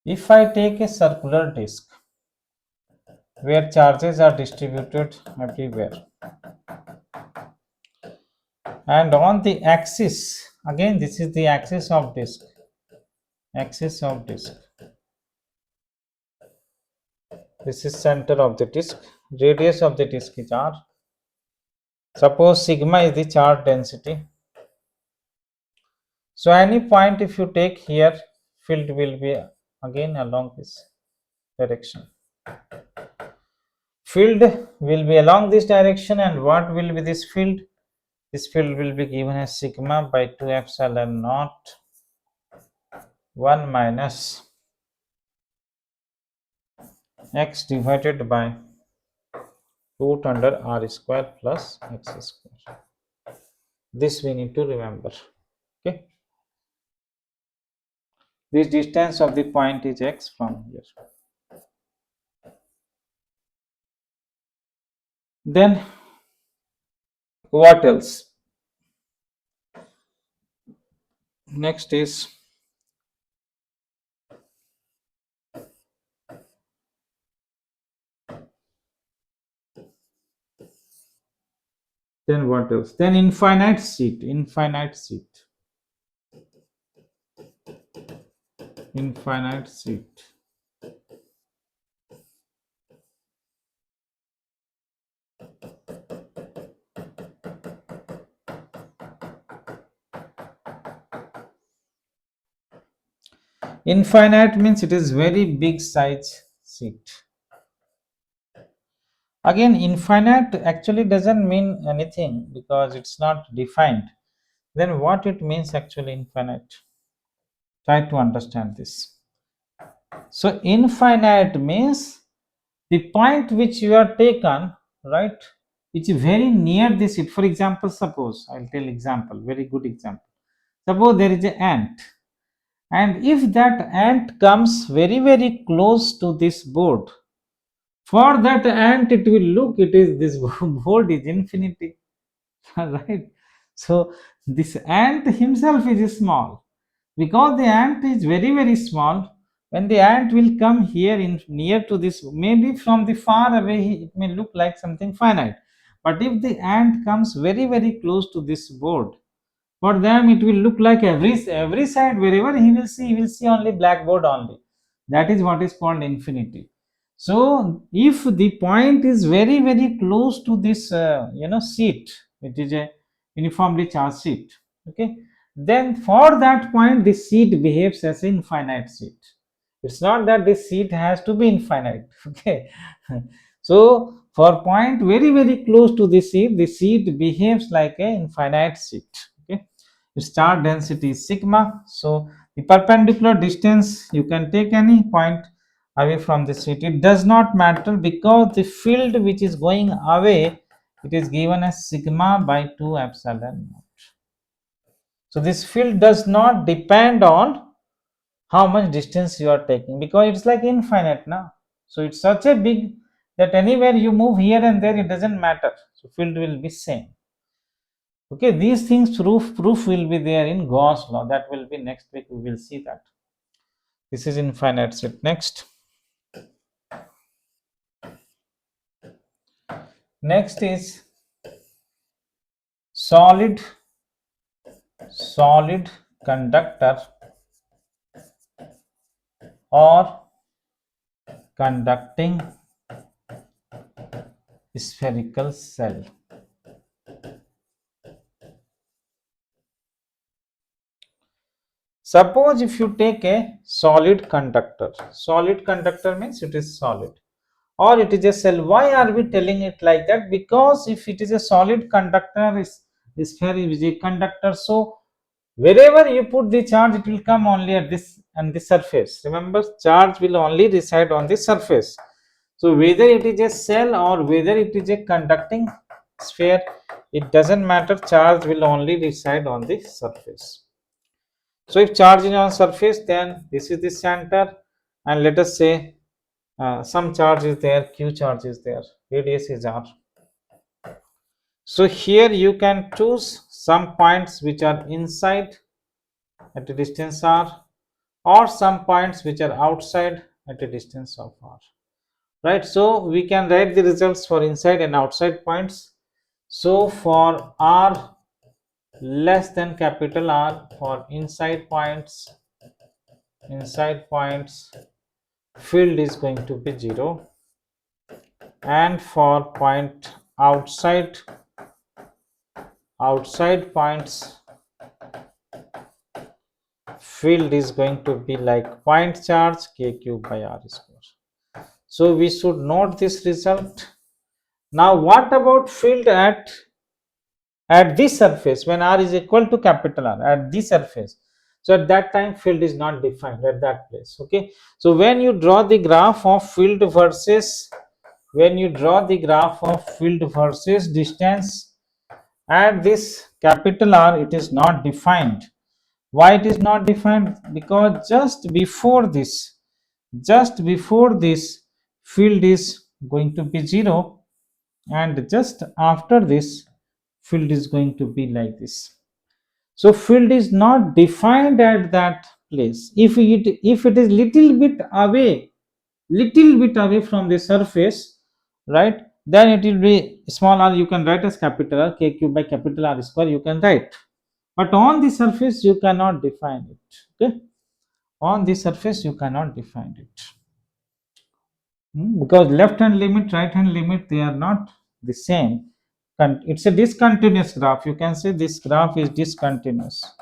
If I take a circular disk where charges are distributed everywhere, and on the axis, again this is the axis of disk, this is center of the disk, radius of the disk is r. Suppose sigma is the charge density. So any point if you take here, field will be again along this direction. Field will be along this direction, and what will be this field? This field will be given as sigma by 2 epsilon naught 1 minus x divided by root under r square plus x square. This we need to remember. Okay, this distance of the point is x from here. Then what else? Next is then what else? Then infinite sheet. Infinite sheet. Infinite means it is very big size sheet. Again, infinite actually doesn't mean anything because it's not defined. Then what it means actually infinite? Try to understand this. So infinite means the point which you are taken, right? It's very near this it. For example, suppose I'll tell example, very good example. Suppose there is an ant, and if that ant comes very close to this board, for that ant it will look it is this board is infinity. Right? So this ant himself is small because the ant is very small. When the ant will come here in near to this, maybe from the far away it may look like something finite, but if the ant comes very close to this board, for them it will look like every side wherever he will see only blackboard only. That is what is called infinity. So if the point is very close to this sheet, it is a uniformly charged sheet, okay, then for that point the sheet behaves as an infinite sheet. It's not that this sheet has to be infinite. Okay. So for point very close to the sheet behaves like a infinite sheet. Okay. Star density is sigma. So the perpendicular distance, you can take any point away from the sheet, it does not matter because the field which is going away, it is given as sigma by 2 epsilon naught. So this field does not depend on how much distance you are taking because it's like infinite now. So it's such a big that anywhere you move here and there it doesn't matter, so field will be same. Okay, these things proof will be there in Gauss law. That will be next week, we will see that. This is infinite set. Next is solid conductor or conducting spherical cell. Suppose if you take a solid conductor means it is solid or it is a cell. Why are we telling it like that? Because if it is a solid conductor, is a conductor, so wherever you put the charge, it will come only at this and the surface. Remember, charge will only reside on the surface. So whether it is a cell or whether it is a conducting sphere, it doesn't matter, charge will only reside on the surface. So if charge is on surface, then this is the center, and let us say some charge is there, q charge is there, radius is r. So here you can choose some points which are inside at a distance r, or some points which are outside at a distance of r. Right? So we can write the results for inside and outside points. So for r less than capital R, for inside points field is going to be 0, and for point outside points field is going to be like point charge k cube by r square. So we should note this result. Now what about field at this surface when r is equal to capital R at this surface? So at that time field is not defined at that place. Okay, so when you draw the graph of field versus distance at this capital R, it is not defined. Why it is not defined? Because just before this field is going to be 0, and just after this field is going to be like this. So field is not defined at that place. If it is little bit away from the surface, right, then it will be small r, you can write as capital R, k cube by capital R square you can write, but on the surface you cannot define it. Okay, on the surface you cannot define it. Because left hand limit, right hand limit, they are not the same. It's a discontinuous graph. You can say this graph is discontinuous.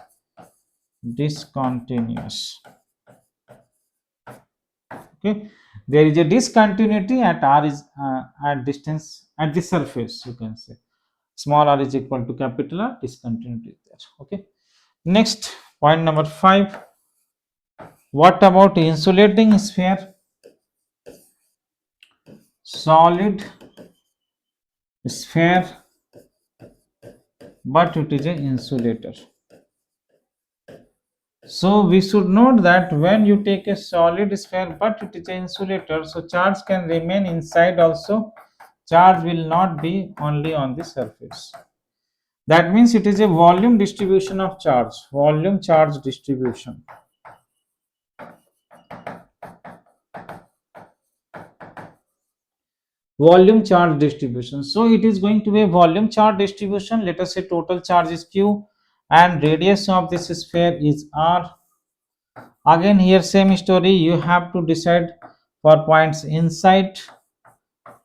Okay, there is a discontinuity at r is at distance at the surface, you can say small r is equal to capital R, discontinuity is there. Okay, next point number 5. What about insulating sphere? Solid sphere, but it is an insulator. So we should note that when you take a solid sphere but it is an insulator, so charge can remain inside also. Charge will not be only on the surface. That means it is a volume distribution of charge, volume charge distribution. Volume charge distribution. So it is going to be a volume charge distribution. Let us say total charge is Q and radius of this sphere is R. Again here same story, you have to decide for points inside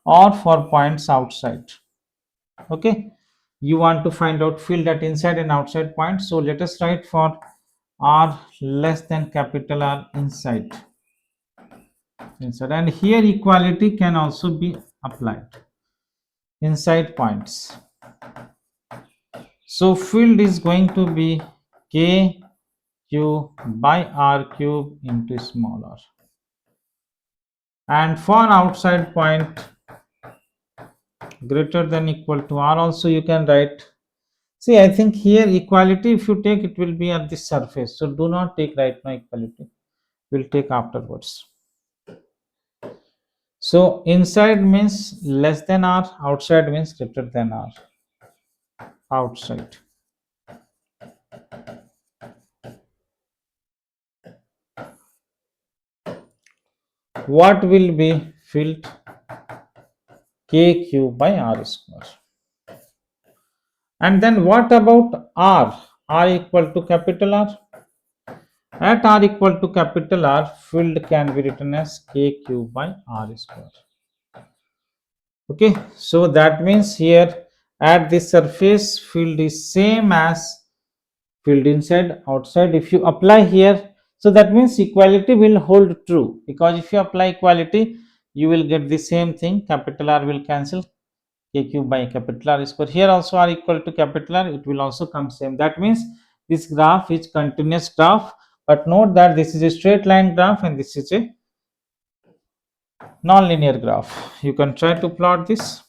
or for points outside. Okay, you want to find out field at inside and outside points. So let us write for R less than capital R inside, and here equality can also be applied inside points. So field is going to be K Q by R cube into small r. And for outside point greater than equal to R also you can write. See, I think here equality if you take it will be at the surface. So do not take right now equality. We'll take afterwards. So inside means less than R, outside means greater than R. Outside. What will be field? KQ by R square. And then what about R? R equal to capital R. At R equal to capital R, field can be written as KQ by R square. Okay, so that means here at the surface field is same as field inside outside. If you apply here, so that means equality will hold true, because if you apply equality you will get the same thing, capital R will cancel, KQ by capital R square. Here also R equal to capital R, it will also come same. That means this graph is continuous graph, but note that this is a straight line graph and this is a non-linear graph. You can try to plot this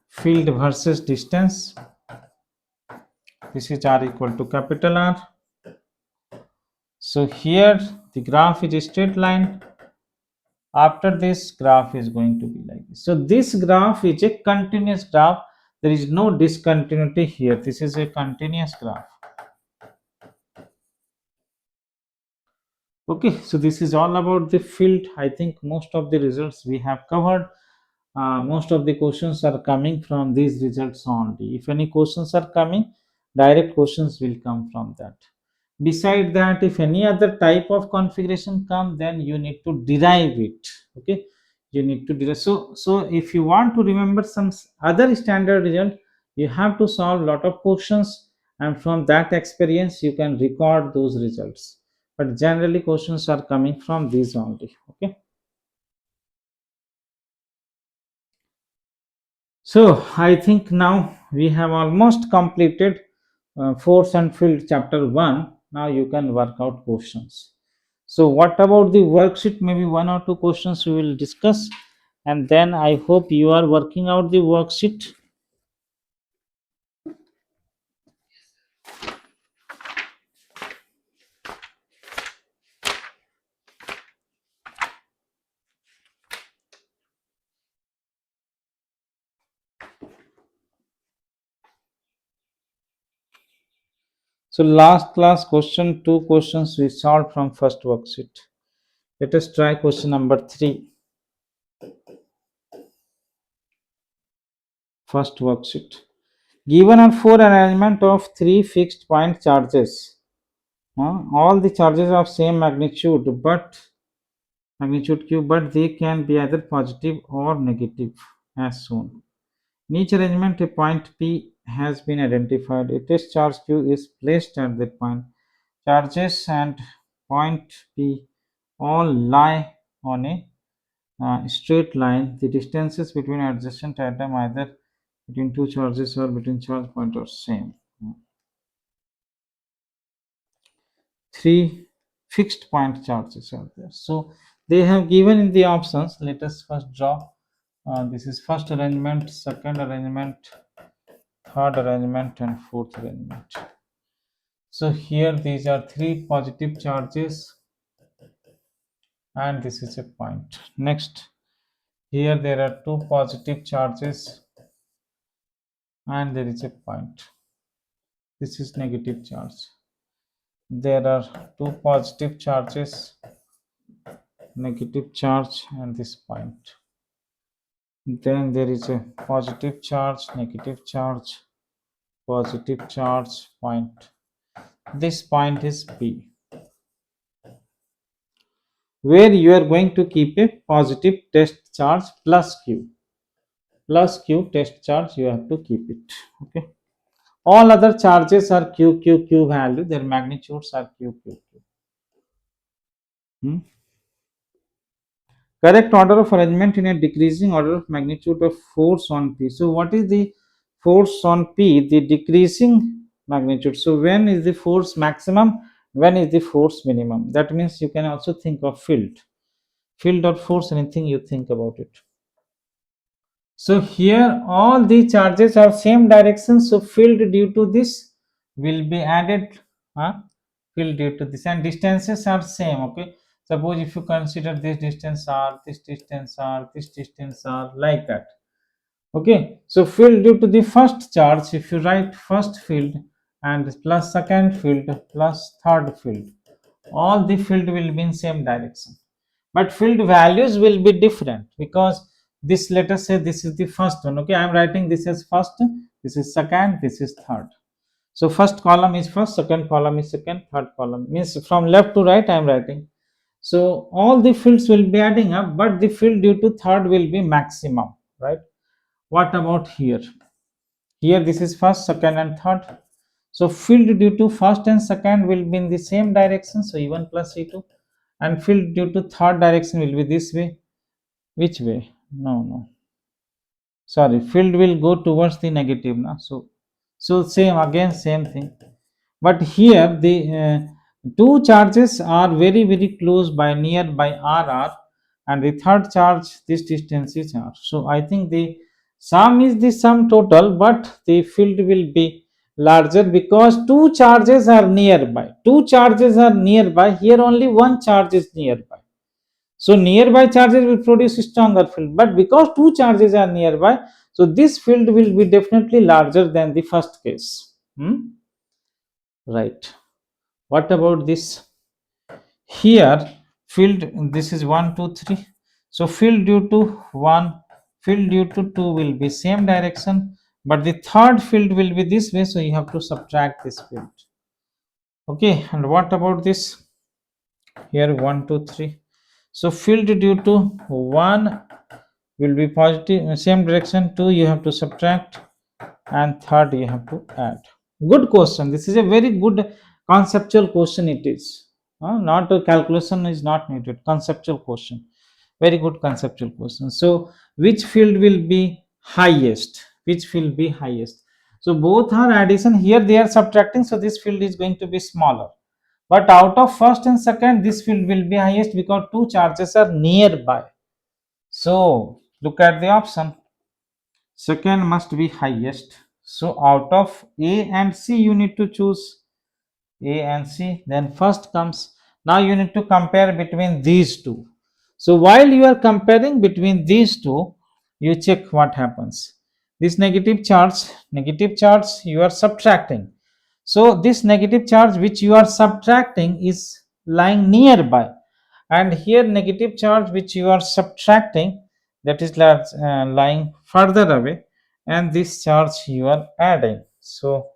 field versus distance. This is R equal to capital R. So here the graph is a straight line. After this graph is going to be like this. So this graph is a continuous graph. There is no discontinuity here. This is a continuous graph. Okay, so this is all about the field. I think most of the results we have covered. Most of the questions are coming from these results only. If any questions are coming, direct questions will come from that. Beside that, if any other type of configuration come, then you need to derive it. Okay, you need to derive. So if you want to remember some other standard result, you have to solve lot of questions, and from that experience you can record those results. But generally questions are coming from these only. Okay. So I think now we have almost completed force and field chapter 1. Now you can work out questions. So what about the worksheet? Maybe one or two questions we will discuss, and then I hope you are working out the worksheet. So last class question, two questions we solved from first worksheet. Let us try question number 3. First worksheet. Given are 4 arrangement of 3 fixed point charges. All the charges of same magnitude q, but they can be either positive or negative as shown. In each arrangement, a point P has been identified. A test charge Q is placed at that point. Charges and point P all lie on a straight line. The distances between adjacent atom either between two charges or between charge point are same. Three fixed point charges are there. So they have given in the options. Let us first draw. This is first arrangement, second arrangement, third arrangement, and fourth arrangement. So here these are three positive charges, and this is a point. Next, here there are two positive charges, and there is a point. This is negative charge. There are two positive charges, negative charge, and this point. Then there is a positive charge, negative charge, positive charge, point. This point is P, where you are going to keep a positive test charge plus Q. Plus Q test charge, you have to keep it. Okay. All other charges are Q, Q, Q value. Their magnitudes are Q, Q, Q. Correct order of arrangement in a decreasing order of magnitude of force on P. So what is the force on P? The decreasing magnitude. So when is the force maximum? When is the force minimum? That means you can also think of field. Field or force, anything you think about it. So here all the charges are same direction. So field due to this will be added. Field due to this, and distances are same. Okay. Suppose if you consider this distance r, this distance r, this distance r, like that. Okay. So field due to the first charge, if you write first field and plus second field plus third field, all the field will be in same direction, but field values will be different because this, let us say this is the first one. Okay, I am writing this as first, this is second, this is third. So first column is first, second column is second, third column means from left to right I am writing. So all the fields will be adding up, but the field due to third will be maximum, right? What about here? Here this is first, second, and third. So field due to first and second will be in the same direction, so E1 plus E2, and field due to third direction will be this way. Which way? No. Sorry, field will go towards the negative now. So same again, same thing. But here the two charges are very close by nearby RR, and the third charge, this distance is R. So I think the sum is the sum total, but the field will be larger because two charges are nearby. Two charges are nearby. Here only one charge is nearby. So nearby charges will produce stronger field, but because two charges are nearby, so this field will be definitely larger than the first case. Right. What about this? Here field, this is 1, 2, 3. So field due to 1, field due to 2 will be same direction, but the third field will be this way, so you have to subtract this field. Okay, and what about this? Here 1, 2, 3. So field due to 1 will be positive, same direction, 2 you have to subtract, and third you have to add. Good question. This is a very good conceptual question. It is not a calculation is not needed. Conceptual question, very good conceptual question. So which field will be highest? Which field be highest? So both are addition. Here they are subtracting, so this field is going to be smaller. But out of first and second, this field will be highest because two charges are nearby. So look at the option. Second must be highest. So out of A and C, you need to choose A and C. Then first comes, now you need to compare between these two. So while you are comparing between these two, you check what happens. This negative charge you are subtracting. So this negative charge which you are subtracting is lying nearby, and here negative charge which you are subtracting, that is lying further away, and this charge you are adding. So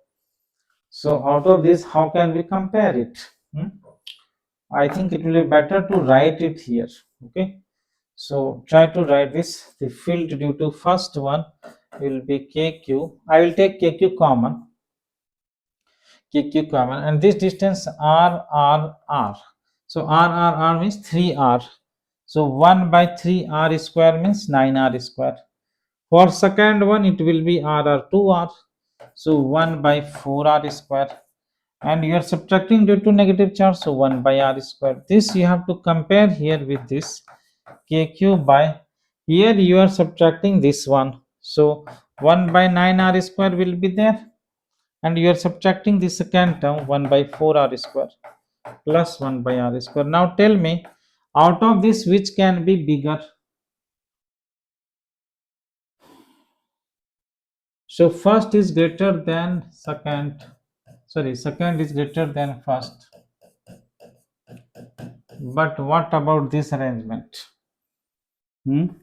out of this, how can we compare it? I think it will be better to write it here. Okay. So try to write this. The field due to first one will be KQ. I will take KQ common, and this distance R. So r means 3r. So 1 by 3r square means 9r square. For second one it will be r 2r. So 1 by 4r square, and you are subtracting due to negative charge, so 1 by r square. This you have to compare here with this kq by, here you are subtracting this one, so 1 by 9r square will be there, and you are subtracting the second term 1 by 4r square plus 1 by r square. Now tell me, out of this which can be bigger? So first is greater than second, sorry, second is greater than first. But what about this arrangement? Third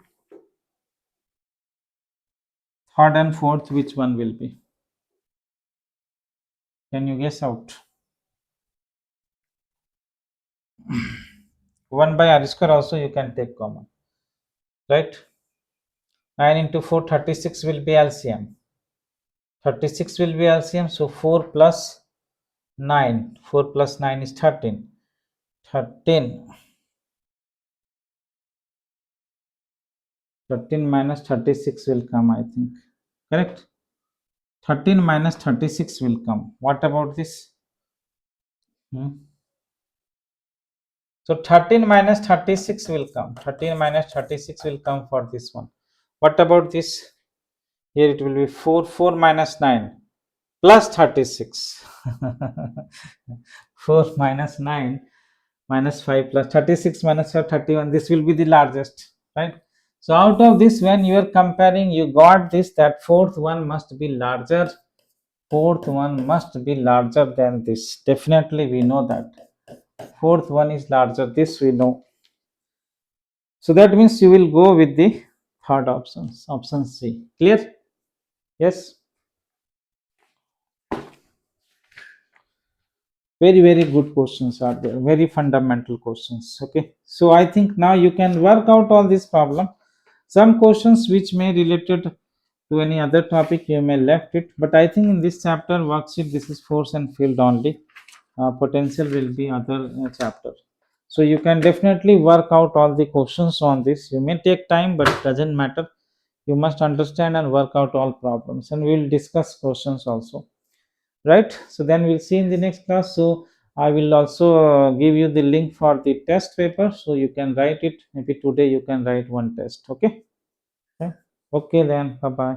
and fourth, which one will be? Can you guess out? 1 by r square also you can take common, right? 9 into 4, 36 will be LCM. 36 will be LCM, so 4 plus 9. 4 plus 9 is 13. 13. 13 minus 36 will come, I think. Correct? 13 minus 36 will come. What about this? So 13 minus 36 will come. 13 minus 36 will come for this one. What about this? Here it will be 4. 4 minus 9 plus 36. 4 minus 9 minus 5 plus 36 minus 5, 31. This will be the largest, right? So out of this, when you are comparing, you got this, that fourth one must be larger. Fourth one must be larger than this. Definitely we know that. Fourth one is larger. This we know. So that means you will go with the third option, option C. Clear? Yes. Very good questions are there. Very fundamental questions. Okay. So I think now you can work out all this problem. Some questions which may related to any other topic you may left it, but I think in this chapter worksheet this is force and field only. Potential will be other chapter. So you can definitely work out all the questions on this. You may take time, but it doesn't matter. You must understand and work out all problems, and we will discuss questions also, right? So then we'll see in the next class. So I will also give you the link for the test paper, so you can write it. Maybe today you can write one test. Okay. Okay, then bye bye.